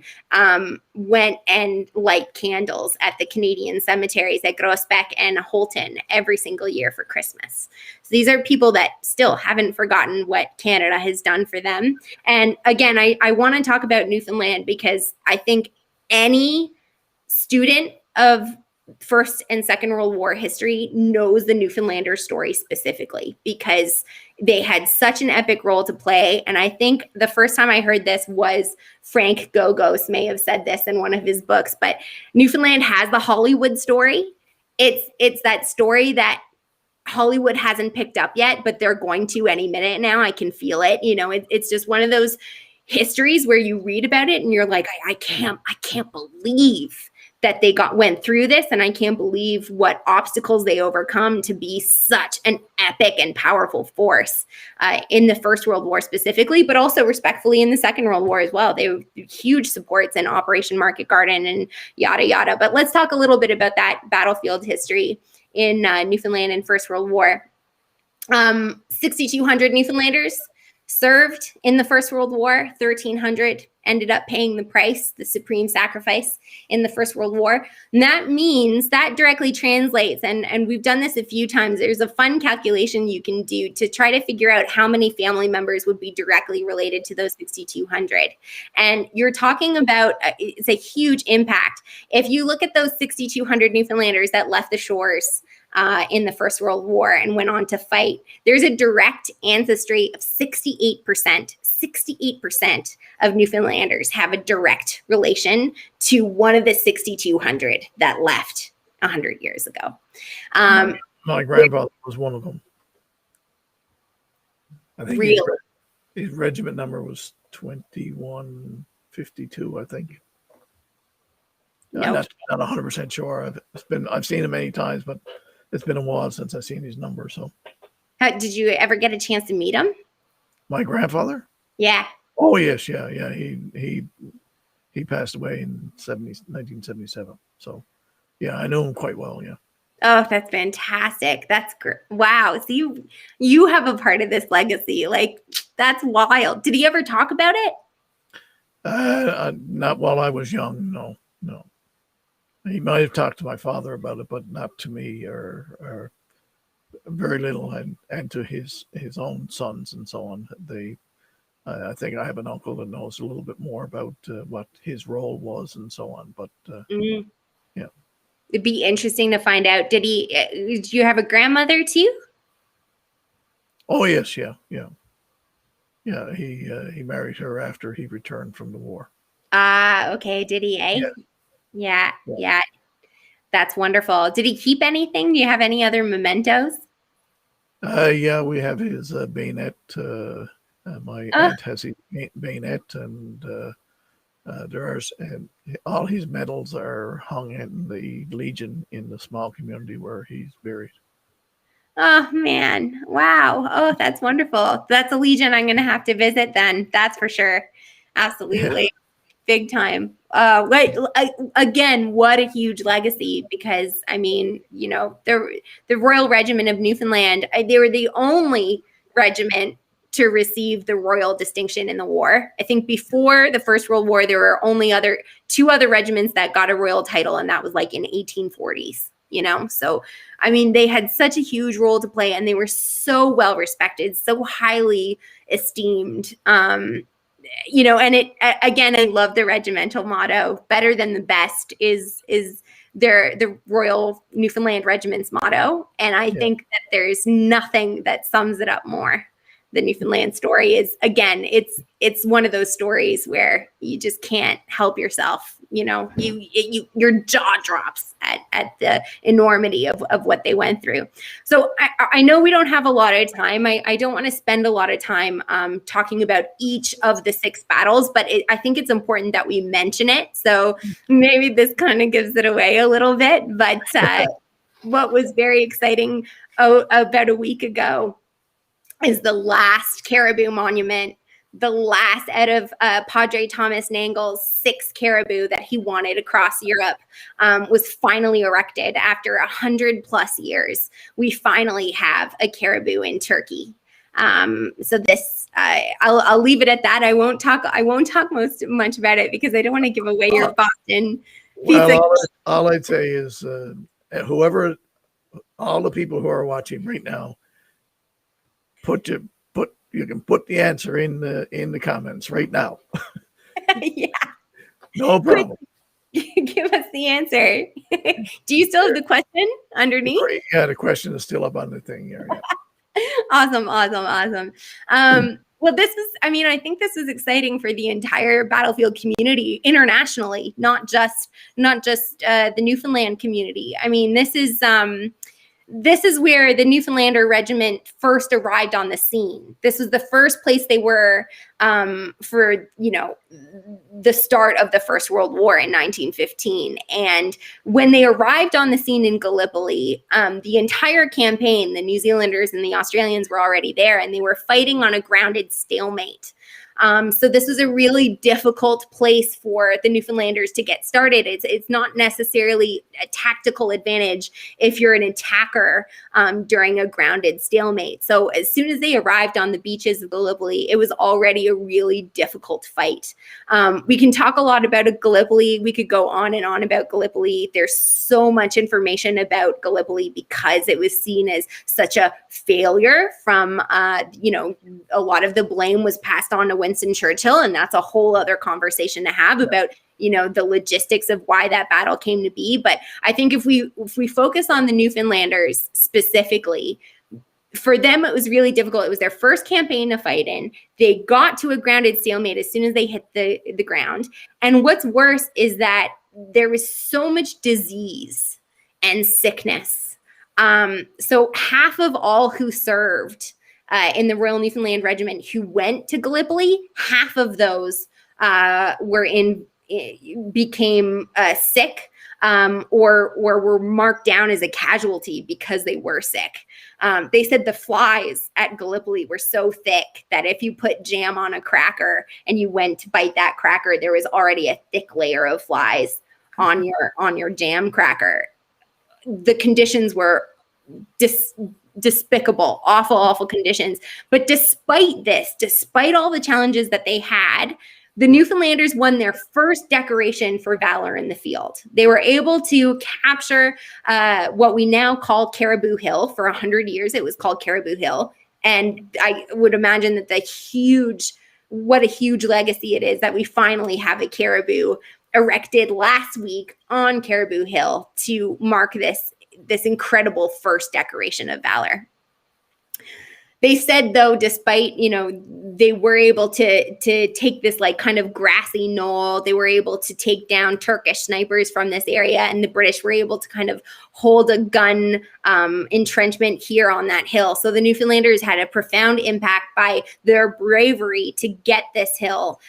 went and light candles at the Canadian cemeteries at Groesbeck and Poulton every single year for Christmas. So these are people that still haven't forgotten what Canada has done for them. And again, I want to talk about Newfoundland because I think any student of First and Second World War history knows the Newfoundlander story specifically because they had such an epic role to play. And I think the first time I heard this was Frank Gogos may have said this in one of his books, but Newfoundland has the Hollywood story. It's that story that Hollywood hasn't picked up yet, but they're going to any minute now. I can feel it. It's just one of those histories where you read about it and you're like, I can't believe that they went through this, and I can't believe what obstacles they overcome to be such an epic and powerful force in the First World War specifically, but also respectfully in the Second World War as well. They were huge supports in Operation Market Garden and yada yada. But let's talk a little bit about that battlefield history in Newfoundland and First World War. 6,200 Newfoundlanders served in the First World War. 1,300 ended up paying the price, the supreme sacrifice in the First World War. And that means that directly translates, and we've done this a few times. There's a fun calculation you can do to try to figure out how many family members would be directly related to those 6,200. And you're talking about, it's a huge impact. If you look at those 6,200 Newfoundlanders that left the shores in the First World War and went on to fight, there's a direct ancestry of 68%. 68% of Newfoundlanders have a direct relation to one of the 6,200 that left 100 years ago. My grandfather was one of them. I think really? his regiment number was 2152, I think. Nope. I'm not 100% sure. I've seen him many times, but it's been a while since I've seen his number. So, did you ever get a chance to meet him? My grandfather? Yeah. Oh yes, yeah. He passed away in 1977. So, yeah, I know him quite well. Yeah. Oh, that's fantastic. That's great. Wow. So you have a part of this legacy. Like, that's wild. Did he ever talk about it? Not while I was young. No. He might have talked to my father about it, but not to me or very little, and to his own sons and so on. I think I have an uncle that knows a little bit more about what his role was and so on. But yeah, it'd be interesting to find out. Did you have a grandmother too? Oh yes, yeah. He married her after he returned from the war. Okay. Did he? Eh? Yeah. That's wonderful. Did he keep anything? Do you have any other mementos? Yeah, we have his bayonet. My aunt has his bayonet, and all his medals are hung in the Legion in the small community where he's buried. Oh man! Wow! Oh, that's wonderful. That's a Legion I'm going to have to visit then. That's for sure. Absolutely. Yeah. Big time. Again, what a huge legacy, because I mean, the Royal Regiment of Newfoundland, they were the only regiment to receive the royal distinction in the war. I think before the First World War, there were only two other regiments that got a royal title, and that was like in 1840s. So I mean, they had such a huge role to play, and they were so well respected, so highly esteemed. And it, again, I love the regimental motto, better than the best, is the Royal Newfoundland Regiment's motto. And I think that there's nothing that sums it up more. The Newfoundland story is, again, it's one of those stories where you just can't help yourself. You know, your jaw drops at the enormity of what they went through. So I know we don't have a lot of time. I don't want to spend a lot of time talking about each of the 6 battles, but I think it's important that we mention it. So maybe this kind of gives it away a little bit. But what was very exciting about a week ago is the last caribou monument, the last out of Padre Thomas Nangel's 6 caribou that he wanted across Europe, was finally erected after 100+ years. We finally have a caribou in Turkey. So this, I'll leave it at that. I won't talk much about it because I don't want to give away your Boston pizza. Well, all I'd say is all the people who are watching right now, you can put the answer in the comments right now. Yeah. No problem. Give us the answer. Do you still have the question underneath? Yeah, the question is still up on the thing here. Yeah. Awesome. Well, I think this is exciting for the entire battlefield community internationally, not just the Newfoundland community. I mean, this is where the Newfoundlander Regiment first arrived on the scene. This was the first place they were for, the start of the First World War in 1915. And when they arrived on the scene in Gallipoli, the entire campaign, the New Zealanders and the Australians were already there, and they were fighting on a grounded stalemate. So this was a really difficult place for the Newfoundlanders to get started. It's not necessarily a tactical advantage if you're an attacker during a grounded stalemate. So as soon as they arrived on the beaches of Gallipoli, it was already a really difficult fight. We can talk a lot about Gallipoli. We could go on and on about Gallipoli. There's so much information about Gallipoli because it was seen as such a failure from, a lot of the blame was passed on to Winston Churchill, and that's a whole other conversation to have about the logistics of why that battle came to be. But I think if we focus on the Newfoundlanders specifically, for them it was really difficult. It was their first campaign to fight in. They got to a grounded stalemate as soon as they hit the ground. And what's worse is that there was so much disease and sickness. So half of all who served in the Royal Newfoundland Regiment who went to Gallipoli, half of those became sick or were marked down as a casualty because they were sick. They said the flies at Gallipoli were so thick that if you put jam on a cracker and you went to bite that cracker, there was already a thick layer of flies on your jam cracker. The conditions were despicable, awful conditions. But despite all the challenges that they had, the Newfoundlanders won their first decoration for valor in the field. They were able to capture what we now call Caribou Hill. For 100 years, it was called Caribou Hill. And I would imagine that what a huge legacy it is that we finally have a caribou erected last week on Caribou Hill to mark this incredible first decoration of valor. They said, though, despite, they were able to take this kind of grassy knoll, they were able to take down Turkish snipers from this area, and the British were able to kind of hold a gun entrenchment here on that hill. So the Newfoundlanders had a profound impact by their bravery to get this hill.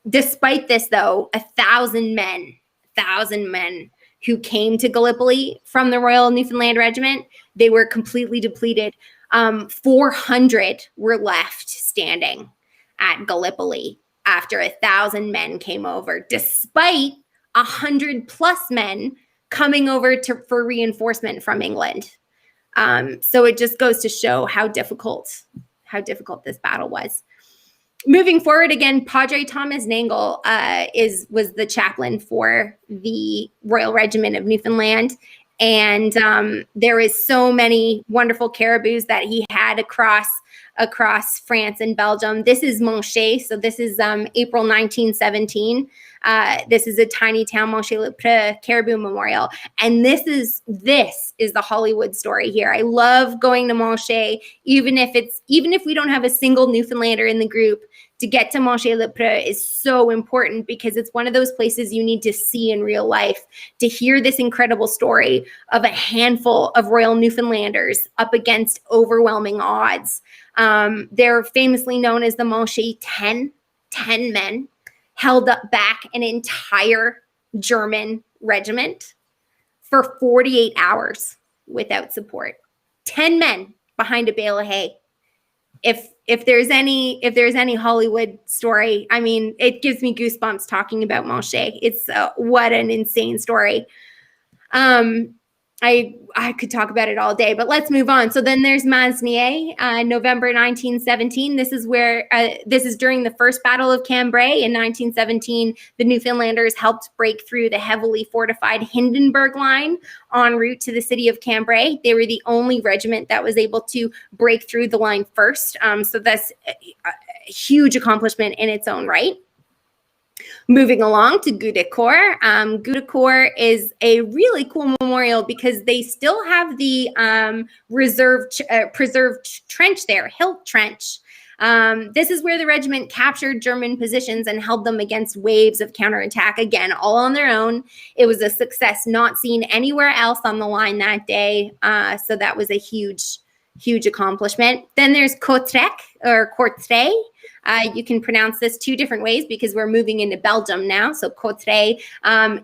Despite this, though, 1,000 men who came to Gallipoli from the Royal Newfoundland Regiment, they were completely depleted. 400 were left standing at Gallipoli after 1,000 men came over, despite 100+ men coming over for reinforcement from England. So it just goes to show how difficult this battle was. Moving forward again, Padre Thomas Nangel was the chaplain for the Royal Regiment of Newfoundland. And there is so many wonderful caribous that he had across France and Belgium. This is Monchet. So this is April 1917. This is a tiny town, Monchet-le-Preux Caribou Memorial. And this is the Hollywood story here. I love going to Monchet, even if we don't have a single Newfoundlander in the group. To get to Monchet-le-Preux is so important because it's one of those places you need to see in real life to hear this incredible story of a handful of Royal Newfoundlanders up against overwhelming odds. They're famously known as the Monchet 10 men held up back an entire German regiment for 48 hours without support. 10 men behind a bale of hay. If there's any Hollywood story, I mean, it gives me goosebumps talking about Monchet. It's what an insane story. I could talk about it all day, but let's move on. So then there's Masnier, November 1917. This is during the First Battle of Cambrai in 1917. The Newfoundlanders helped break through the heavily fortified Hindenburg line en route to the city of Cambrai. They were the only regiment that was able to break through the line first. So that's a huge accomplishment in its own right. Moving along to Goudecourt. Goudecourt is a really cool memorial because they still have the preserved trench there, Hilt Trench. This is where the regiment captured German positions and held them against waves of counterattack, again, all on their own. It was a success not seen anywhere else on the line that day. So that was a huge accomplishment. Then there's Courtrai or Courtrai. You can pronounce this two different ways because we're moving into Belgium now. So Courtrai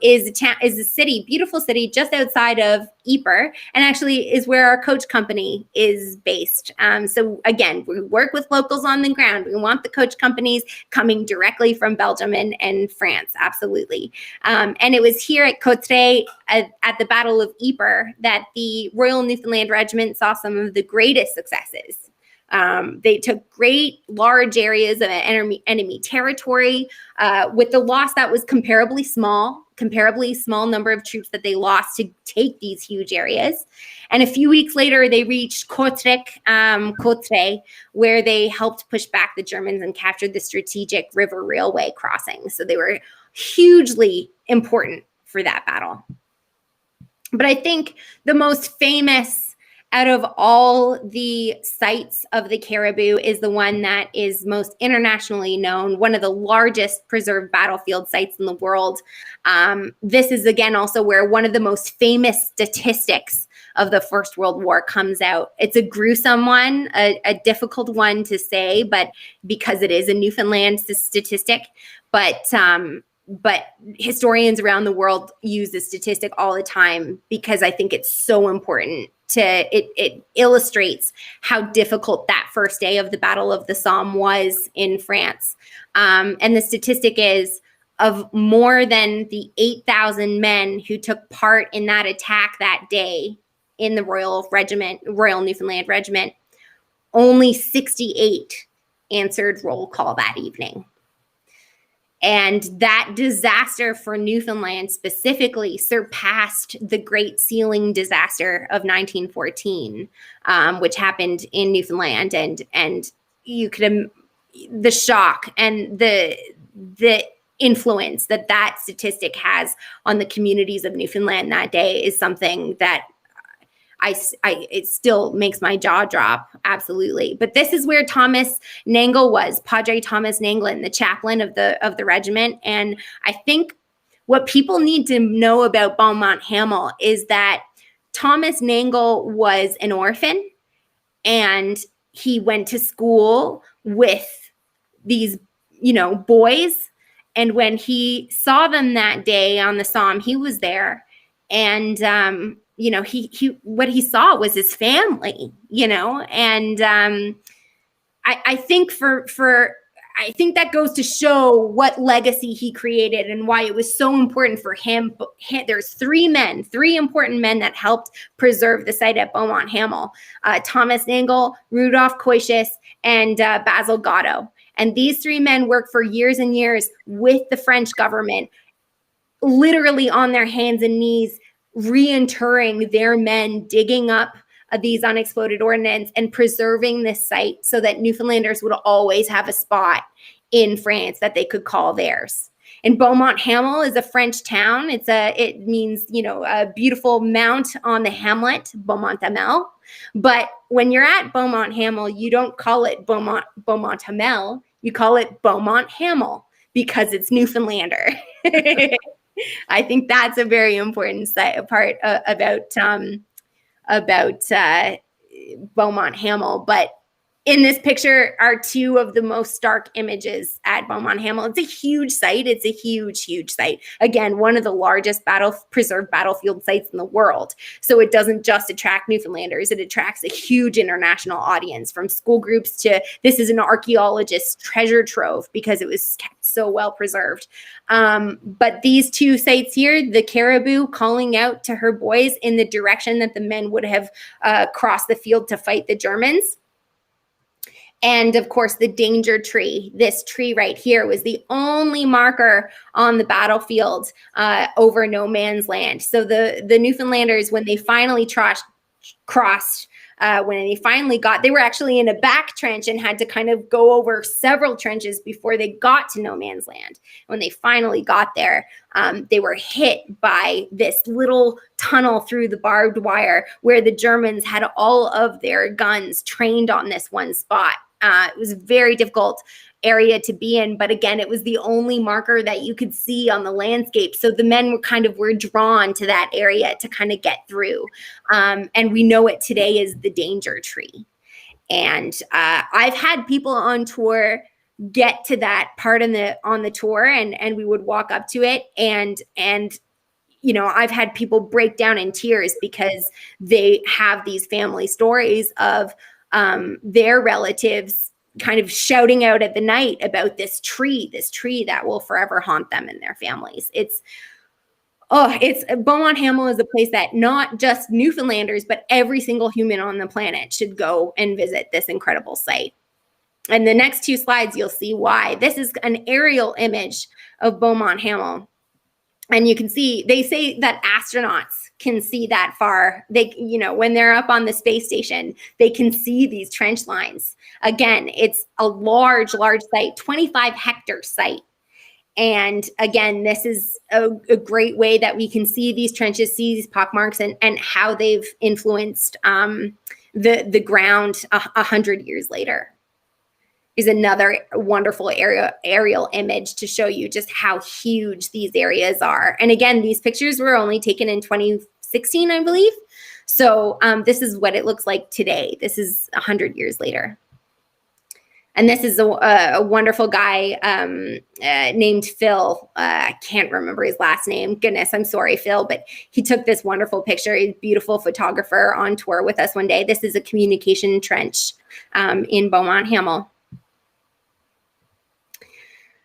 is a city, beautiful city just outside of Ypres, and actually is where our coach company is based. So again, we work with locals on the ground. We want the coach companies coming directly from Belgium and France, absolutely. And it was here at Courtrai at the Battle of Ypres that the Royal Newfoundland Regiment saw some of the greatest successes. They took great large areas of enemy territory with the loss that was comparably small number of troops that they lost to take these huge areas. And a few weeks later, they reached Courtrai, where they helped push back the Germans and captured the strategic river railway crossing. So they were hugely important for that battle. But I think the most famous out of all the sites of the Caribou is the one that is most internationally known, one of the largest preserved battlefield sites in the world. This is, again, also where one of the most famous statistics of the First World War comes out. It's a gruesome one, a difficult one to say, but because it is a Newfoundland statistic, but historians around the world use this statistic all the time because I think it's so important. It illustrates how difficult that first day of the Battle of the Somme was in France. And the statistic is of more than the 8,000 men who took part in that attack that day in the Royal Newfoundland Regiment, only 68 answered roll call that evening. And that disaster for Newfoundland specifically surpassed the Great Sealing disaster of 1914, which happened in Newfoundland. And you could the shock and the influence that statistic has on the communities of Newfoundland that day is something that it still makes my jaw drop, absolutely. But this is where Thomas Nangle was, Padre Thomas Nanglin, the chaplain of the regiment. And I think what people need to know about Beaumont Hamel is that Thomas Nangle was an orphan, and he went to school with these, boys. And when he saw them that day on the Somme, he was there, and he what he saw was his family, and I think I think that goes to show what legacy he created and why it was so important for him. There's three important men that helped preserve the site at Beaumont Hamel: Thomas Nangle, Rudolph Coitius, and Basil Gatto. And these three men worked for years and years with the French government, literally on their hands and knees, reinterring their men digging up these unexploded ordnance and preserving this site so that Newfoundlanders would always have a spot in France that they could call theirs. And Beaumont-Hamel is a French town. It means, a beautiful mount on the hamlet, Beaumont-Hamel. But when you're at Beaumont-Hamel, you don't call it Beaumont-Hamel. You call it Beaumont-Hamel because it's Newfoundlander. I think that's a very important part about Beaumont-Hamel. But in this picture are two of the most stark images at Beaumont-Hamel. It's a huge site. It's a huge, huge site. Again, one of the largest preserved battlefield sites in the world. So it doesn't just attract Newfoundlanders. It attracts a huge international audience, from school groups to this is an archaeologist's treasure trove because it was kept so well preserved. But these two sites here, the caribou calling out to her boys in the direction that the men would have crossed the field to fight the Germans. And of course, the danger tree, this tree right here, was the only marker on the battlefield over no man's land. So the Newfoundlanders, when they finally crossed, they were actually in a back trench and had to kind of go over several trenches before they got to no man's land. When they finally got there, they were hit by this little tunnel through the barbed wire where the Germans had all of their guns trained on this one spot. It was a very difficult area to be in, but again, it was the only marker that you could see on the landscape. So the men were drawn to that area to kind of get through. And we know it today as the danger tree. And I've had people on tour get to that part on the tour, and we would walk up to it, and I've had people break down in tears because they have these family stories of their relatives kind of shouting out at the night about this tree that will forever haunt them and their families. Beaumont-Hamel is a place that not just Newfoundlanders, but every single human on the planet should go and visit this incredible site. And the next two slides, you'll see why. This is an aerial image of Beaumont-Hamel. And you can see, they say that astronauts can see that far. They, when they're up on the space station, they can see these trench lines. Again, it's a large site, 25-hectare site. And again, this is a great way that we can see these trenches, see these pockmarks, and how they've influenced the ground 100 years later. Is another wonderful aerial image to show you just how huge these areas are. And again, these pictures were only taken in 2016, I believe. So this is what it looks like today. This is 100 years later. And this is a wonderful guy named Phil. I can't remember his last name. Goodness, I'm sorry, Phil. But he took this wonderful picture. He's a beautiful photographer on tour with us one day. This is a communication trench in Beaumont-Hamel.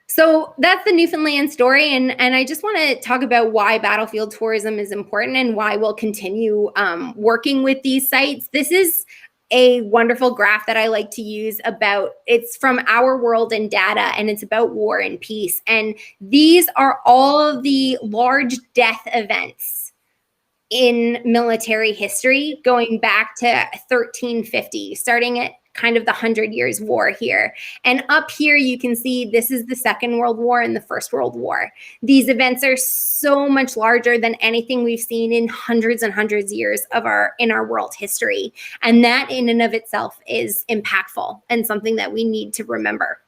So that's the Newfoundland story, and I just want to talk about why battlefield tourism is important and why we'll continue working with these sites. This is a wonderful graph that I like to use it's from Our World in Data, and it's about war and peace. And these are all of the large death events in military history going back to 1350, starting at kind of the 100 Years' War here. And up here, you can see this is the Second World War and the First World War. These events are so much larger than anything we've seen in hundreds and hundreds of years in our world history. And that in and of itself is impactful and something that we need to remember.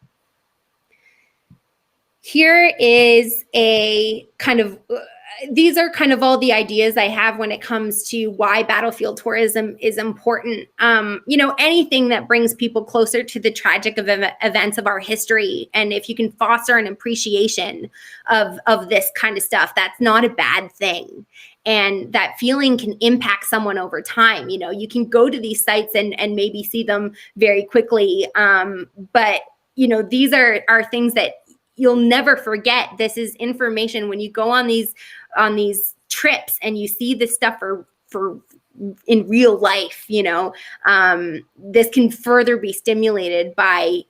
Here is these are kind of all the ideas I have when it comes to why battlefield tourism is important. Anything that brings people closer to the tragic events of our history. And if you can foster an appreciation of this kind of stuff, that's not a bad thing. And that feeling can impact someone over time. You can go to these sites and maybe see them very quickly. But these are things that you'll never forget. This is information when you go on these trips and you see this stuff for in real life, this can further be stimulated by,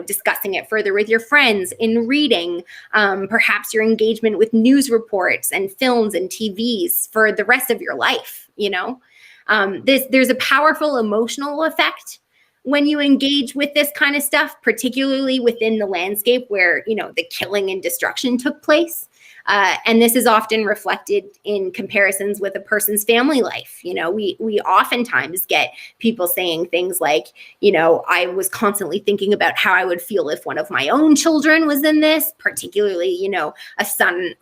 discussing it further with your friends, in reading, perhaps your engagement with news reports and films and TVs for the rest of your life. There's a powerful emotional effect when you engage with this kind of stuff, particularly within the landscape where, the killing and destruction took place. And this is often reflected in comparisons with a person's family life. We oftentimes get people saying things like, I was constantly thinking about how I would feel if one of my own children was in this, particularly, a son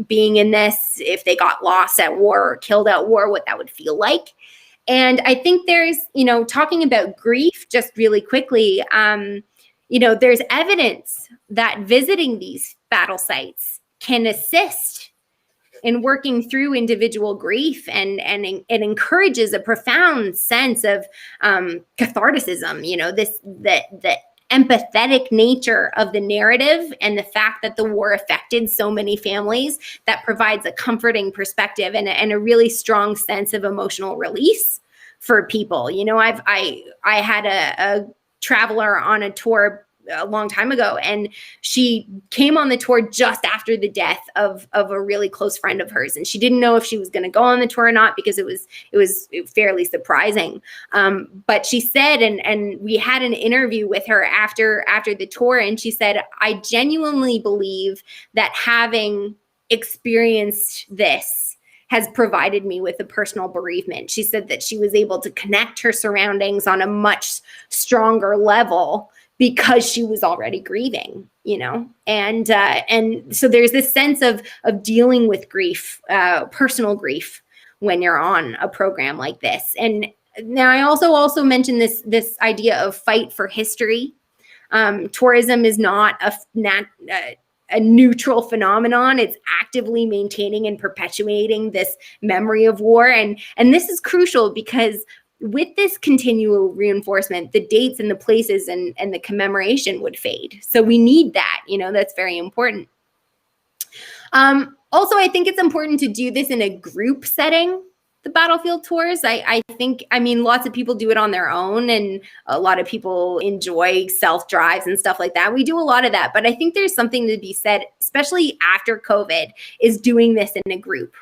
being in this, if they got lost at war or killed at war, what that would feel like. And I think there's, talking about grief just really quickly, there's evidence that visiting these battle sites can assist in working through individual grief, and it encourages a profound sense of catharticism, the empathetic nature of the narrative and the fact that the war affected so many families, that provides a comforting perspective and a really strong sense of emotional release for people. I had a traveler on a tour a long time ago, and she came on the tour just after the death of a really close friend of hers, and she didn't know if she was going to go on the tour or not, because it was fairly surprising. But she said, and we had an interview with her after the tour, and she said, I genuinely believe that having experienced this has provided me with a personal bereavement. She said that she was able to connect her surroundings on a much stronger level because she was already grieving, and so there's this sense of dealing with grief, personal grief, when you're on a program like this. And now I also mentioned this idea of fight for history. Tourism is not a neutral phenomenon. It's actively maintaining and perpetuating this memory of war, and this is crucial because with this continual reinforcement, the dates and the places and the commemoration would fade. So we need that, that's very important. Also, I think it's important to do this in a group setting, the battlefield tours. I think, lots of people do it on their own, and a lot of people enjoy self-drives and stuff like that. We do a lot of that, but I think there's something to be said, especially after COVID, is doing this in a group.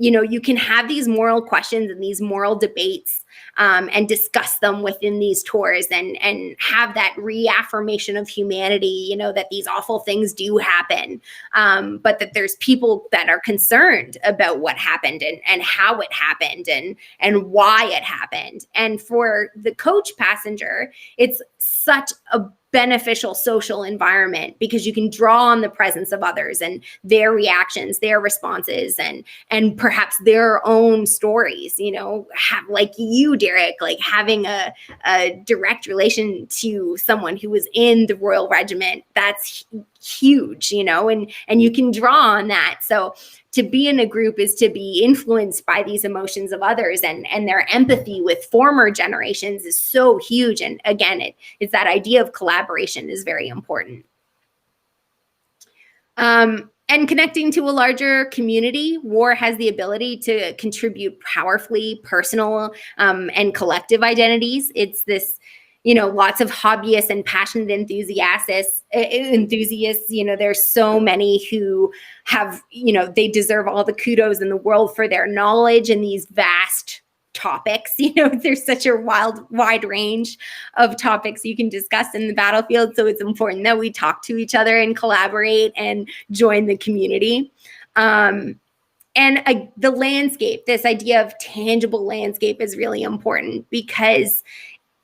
You can have these moral questions and these moral debates, and discuss them within these tours, and have that reaffirmation of humanity, that these awful things do happen, but that there's people that are concerned about what happened and how it happened and why it happened. And for the coach passenger, it's such a beneficial social environment because you can draw on the presence of others and their reactions, their responses, and perhaps their own stories, have, like you, Derek, like having a direct relation to someone who was in the Royal Regiment. That's huge, and you can draw on that. So to be in a group is to be influenced by these emotions of others, and their empathy with former generations is so huge. And again, it's that idea of collaboration is very important. And connecting to a larger community, war has the ability to contribute powerfully personal and collective identities. It's this, lots of hobbyists and passionate enthusiasts, there's so many who have, they deserve all the kudos in the world for their knowledge in these vast topics. There's such a wide range of topics you can discuss in the battlefield. So it's important that we talk to each other and collaborate and join the community. And the landscape, this idea of tangible landscape, is really important because,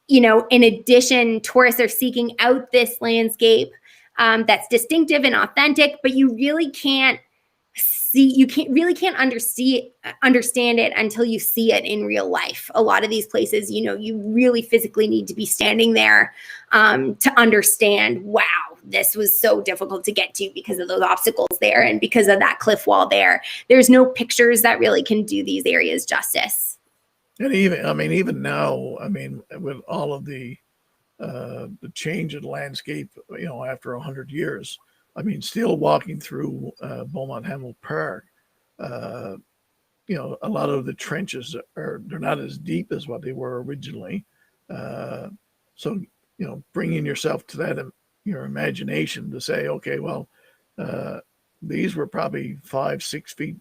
in addition, tourists are seeking out this landscape that's distinctive and authentic, but you really can't understand it until you see it in real life. A lot of these places, you really physically need to be standing there to understand, wow, this was so difficult to get to because of those obstacles there and because of that cliff wall there. There's no pictures that really can do these areas justice. And even now, with all of the change in landscape, after 100 years, still walking through Beaumont Hamel Park, a lot of the trenches they're not as deep as what they were originally. So, bringing yourself to that, your imagination to say, okay, well, these were probably 5-6 feet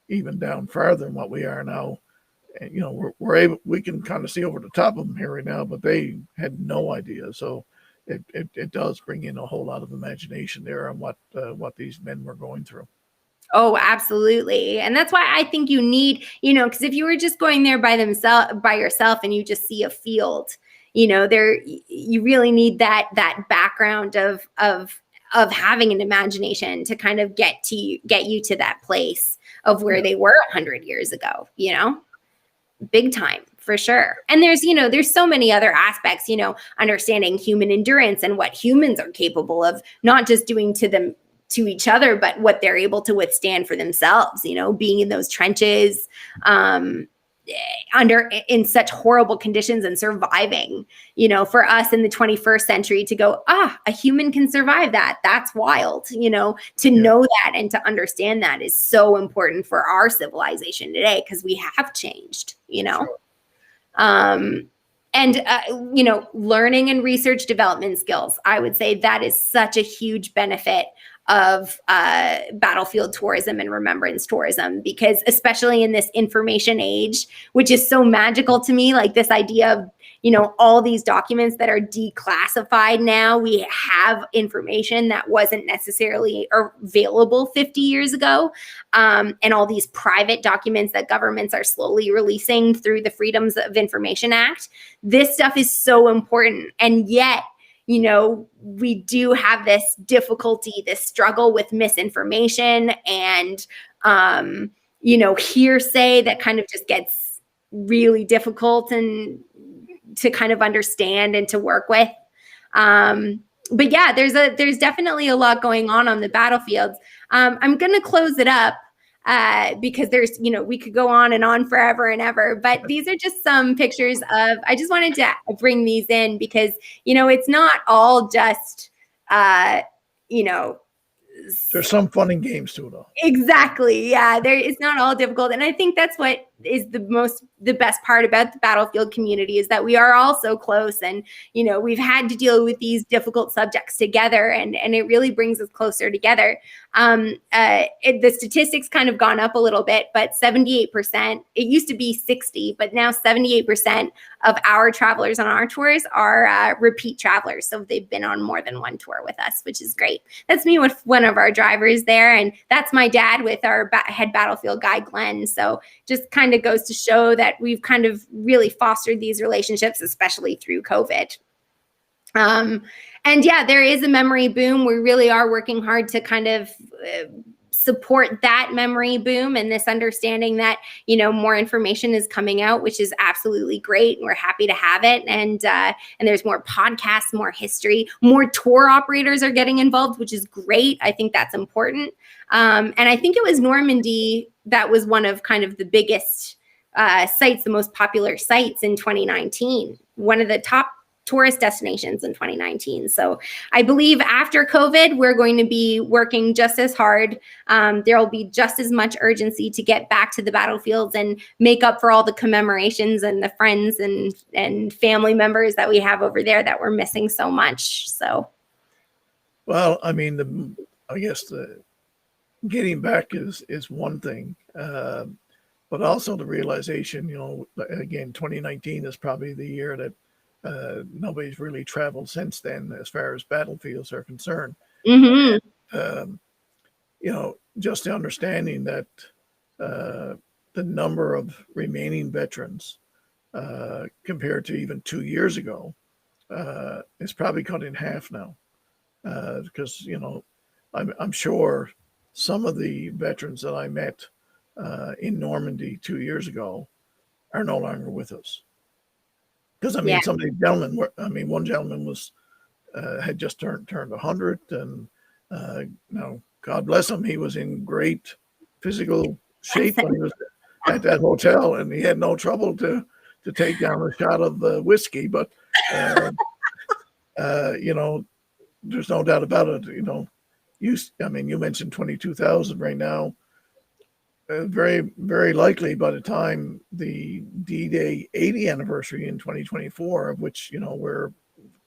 even down farther than what we are now. And, we can kind of see over the top of them here right now, but they had no idea. So it does bring in a whole lot of imagination there on what these men were going through. Oh, absolutely. And that's why I think you need, because if you were just going there by yourself and you just see a field, you really need that background of having an imagination to kind of get you to that place of where they were 100 years ago, big time for sure. And there's so many other aspects, understanding human endurance and what humans are capable of, not just doing to each other, but what they're able to withstand for themselves, being in those trenches, in such horrible conditions and surviving, for us in the 21st century to go, a human can survive that. That's wild, to know that and to understand that is so important for our civilization today, because we have changed, Sure. And, learning and research development skills. I would say that is such a huge benefit of battlefield tourism and remembrance tourism, because especially in this information age, which is so magical to me, like this idea of, all these documents that are declassified now, we have information that wasn't necessarily available 50 years ago. And all these private documents that governments are slowly releasing through the Freedoms of Information Act. This stuff is so important. And yet, we do have this difficulty, this struggle with misinformation and, hearsay that kind of just gets really difficult and to kind of understand and to work with. But yeah, there's definitely a lot going on the battlefields. I'm going to close it up because there's, we could go on and on forever and ever, but these are just some pictures I just wanted to bring these in because, it's not all just, there's some fun and games to it all. Exactly. Yeah. It's not all difficult. And I think that's what is the best part about the battlefield community is that we are all so close and, we've had to deal with these difficult subjects together and it really brings us closer together. The statistics kind of gone up a little bit, but 78%, it used to be 60, but now 78% of our travelers on our tours are repeat travelers. So they've been on more than one tour with us, which is great. That's me with one of our drivers there. And that's my dad with our head battlefield guy, Glenn. So just kind of goes to show that we've kind of really fostered these relationships, especially through COVID. And yeah, there is a memory boom. We really are working hard to kind of support that memory boom and this understanding that, more information is coming out, which is absolutely great. We're happy to have it. And there's more podcasts, more history, more tour operators are getting involved, which is great. I think that's important. And I think it was Normandy that was one of kind of the biggest sites, the most popular sites in 2019, one of the top tourist destinations in 2019. So I believe after COVID, we're going to be working just as hard. There will be just as much urgency to get back to the battlefields and make up for all the commemorations and the friends and family members that we have over there that we're missing so much. So, well, I mean, I guess the getting back is one thing, but also the realization, again, 2019 is probably the year that nobody's really traveled since then as far as battlefields are concerned. Mm-hmm. Just the understanding that the number of remaining veterans compared to even 2 years ago is probably cut in half now. Because, I'm sure some of the veterans that I met in Normandy 2 years ago are no longer with us. Because some of the gentlemen one gentleman was had just turned 100, and God bless him, he was in great physical shape when he was at that hotel, and he had no trouble to take down a shot of whiskey. But there's no doubt about it. You mentioned 22,000 right now. very, very likely by the time the D-Day 80 anniversary in 2024, of which, we're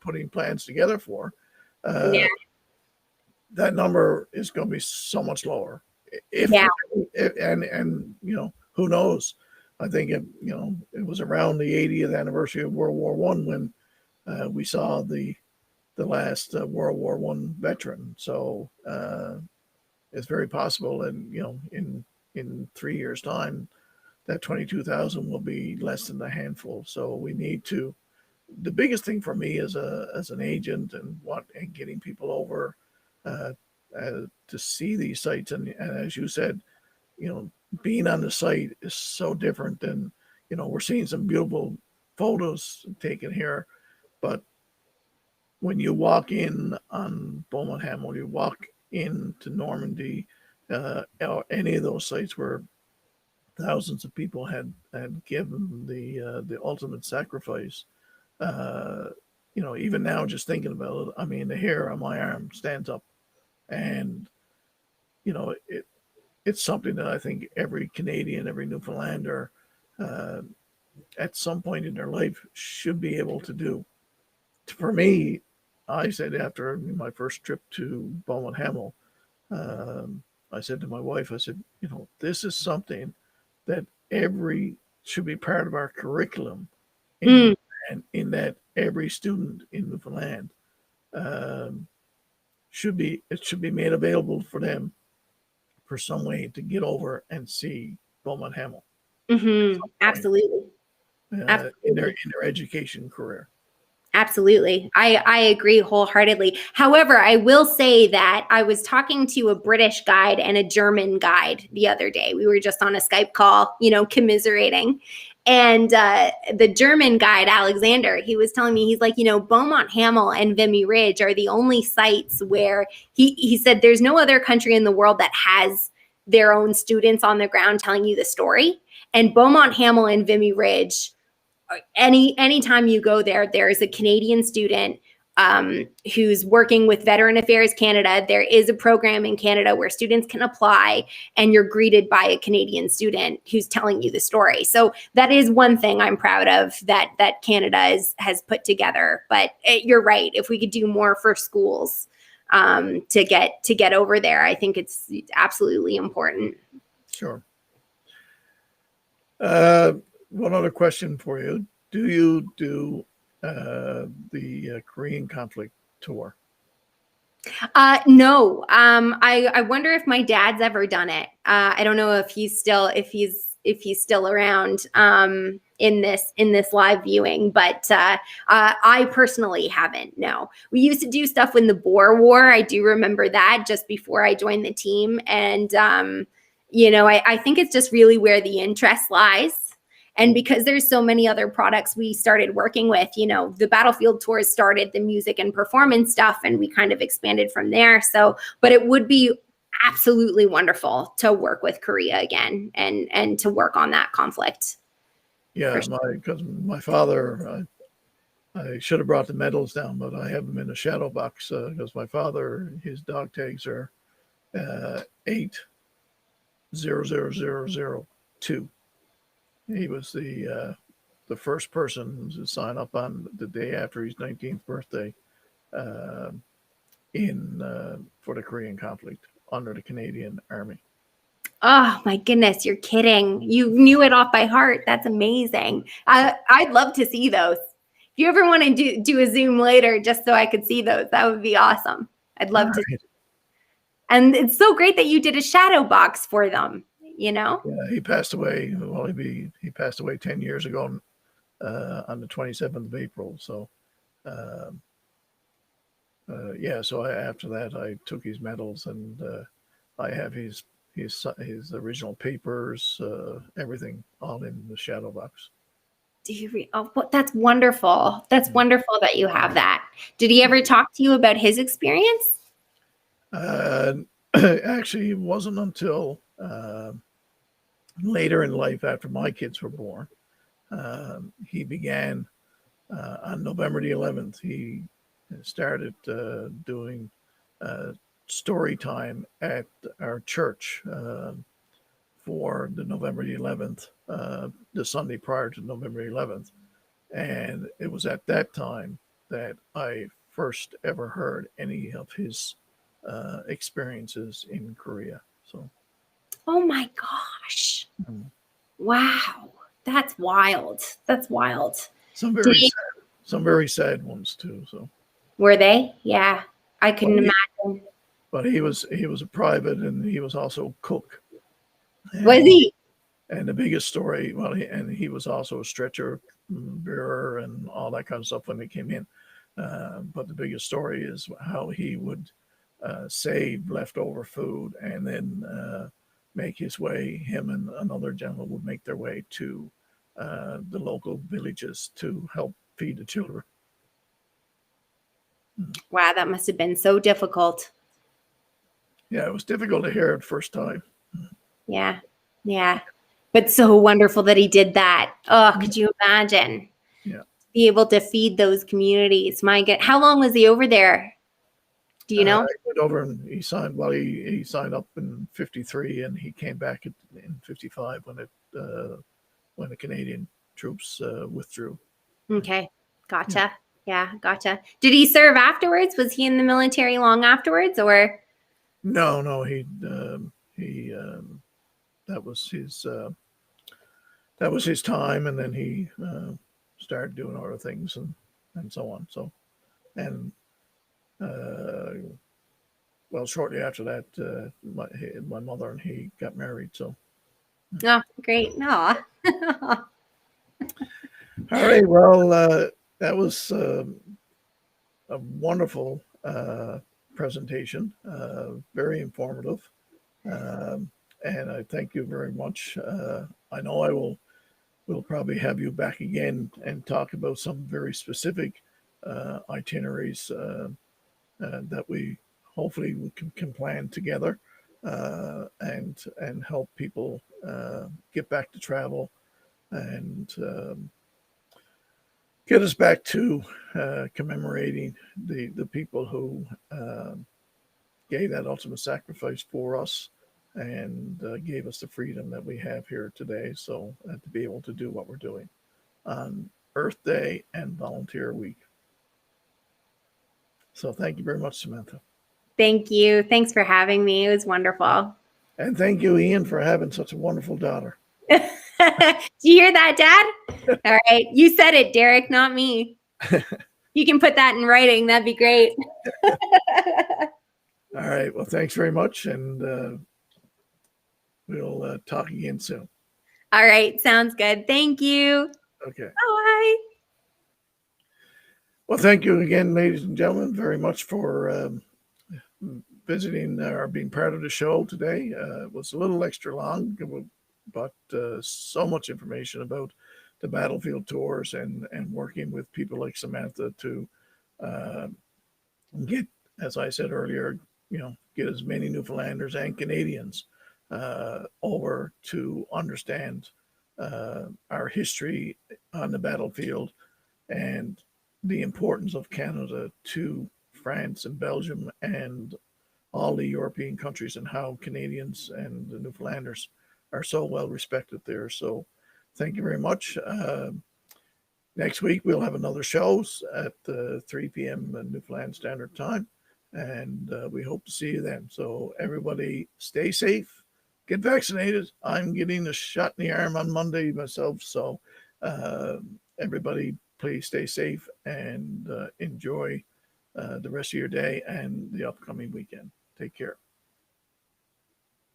putting plans together for, Yeah. that number is going to be so much lower. If Yeah. and who knows? I think it was around the 80th anniversary of World War One when we saw the last World War One veteran. So it's very possible, and in 3 years' time, that 22,000 will be less than a handful. So we need to. The biggest thing for me as an agent and getting people over uh, to see these sites, and as you said, being on the site is so different than we're seeing some beautiful photos taken here, but when you walk in on Beaumont Hamel, you walk into Normandy, or any of those sites where thousands of people had given the ultimate sacrifice. Uh, even now, just thinking about it, I mean, the hair on my arm stands up, and it's something that I think every Canadian, every Newfoundlander, uh, at some point in their life should be able to do. For me, I said after my first trip to Beaumont Hamel, I said to my wife, I said, this is something that every should be part of our curriculum in Mm. Newfoundland, in that every student in Newfoundland um, should be made available for them for some way to get over and see Beaumont Hamel at Hmm. some point Absolutely. in Absolutely. their education career. Absolutely. I agree wholeheartedly. However, I will say that I was talking to a British guide and a German guide the other day. We were just on a Skype call, commiserating. And the German guide, Alexander, he was telling me, he's like, Beaumont Hamel and Vimy Ridge are the only sites where he said there's no other country in the world that has their own students on the ground telling you the story. And Beaumont Hamel and Vimy Ridge, anytime you go there, there is a Canadian student who's working with Veteran Affairs Canada. There is a program in Canada where students can apply, and you're greeted by a Canadian student who's telling you the story. So that is one thing I'm proud of that Canada has put together. But you're right. If we could do more for schools to get over there, I think it's absolutely important. Sure. One other question for you. Do you do the Korean conflict tour? No. I wonder if my dad's ever done it. I don't know if he's still around in this live viewing, but I personally haven't. No, we used to do stuff in the Boer War. I do remember that just before I joined the team, and I think it's just really where the interest lies. And because there's so many other products we started working with, the Battlefield Tours started the music and performance stuff, and we kind of expanded from there. So, but it would be absolutely wonderful to work with Korea again and to work on that conflict. Yeah, Sure. because my father, I should have brought the medals down, but I have them in a shadow box because my father, his dog tags are 800002. He was the first person to sign up on the day after his 19th birthday uh, in for the Korean conflict under the Canadian Army. Oh my goodness, you're kidding. You knew it off by heart. That's amazing. I'd love to see those. If you ever want to do a Zoom later just so I could see those, that would be awesome. I'd All love to. right. And it's so great that you did a shadow box for them, Yeah, he passed away. Well, he passed away 10 years ago on the 27th of April. So, um, yeah. So after that, I took his medals, and I have his original papers, everything, all in the shadow box. That's wonderful. That's wonderful that you have that. Did he ever talk to you about his experience? Uh, Actually, it wasn't until later in life, after my kids were born, he began on November the 11th. He started doing uh, story time at our church for the November 11th, the Sunday prior to November 11th. And it was at that time that I first ever heard any of his experiences in Korea. So, Oh my gosh. Wow. That's wild. That's wild. some Did very he, sad, some very sad ones too. So, were they? Yeah. I but couldn't he, imagine. but he was a private, and he was also a cook. Was And he? and the biggest story, well, he was also a stretcher bearer and all that kind of stuff when they came in. But the biggest story is how he would save leftover food and then make his way. Him and another gentleman would make their way to the local villages to help feed the children. Wow, that must have been so difficult. Yeah, it was difficult to hear it first time. Yeah. Yeah. But so wonderful that he did that. Oh, could you imagine? Yeah. Be able to feed those communities. My God. How long was he over there? Do you know? He went over and he signed. Well, he signed up in '53, and he came back in '55 when the Canadian troops withdrew. Okay. Gotcha. Yeah, gotcha. Did he serve afterwards? Was he in the military long afterwards, or? No, he that was his time, and then he started doing other things and so on. So, and well, shortly after that, my mother and he got married. So, Oh, great. No. all right. Well, that was a wonderful presentation, very informative. And I thank you very much. I know we'll probably have you back again and talk about some very specific itineraries that we hopefully we can plan together and help people get back to travel and get us back to commemorating the people who gave that ultimate sacrifice for us and gave us the freedom that we have here today. So to be able to do what we're doing on Earth Day and Volunteer Week. So thank you very much, Samantha. Thank you. Thanks for having me. It was wonderful. And thank you, Ian, for having such a wonderful daughter. Do you hear that, Dad? All right. You said it, Derek, not me. You can put that in writing. That'd be great. All right. Well, thanks very much. And we'll talk again soon. All right. Sounds good. Thank you. Okay. Bye. Well, thank you again, ladies and gentlemen, very much for visiting or being part of the show today. It was a little extra long, but so much information about the battlefield tours and working with people like Samantha to get, as I said earlier, get as many Newfoundlanders and Canadians over to understand our history on the battlefield and the importance of Canada to France and Belgium and all the European countries, and how Canadians and the Newfoundlanders are so well respected there. So thank you very much. Next week, we'll have another show at 3 p.m. Newfoundland Standard Time, and we hope to see you then. So everybody stay safe, get vaccinated. I'm getting a shot in the arm on Monday myself. So everybody, please stay safe and enjoy the rest of your day and the upcoming weekend. Take care.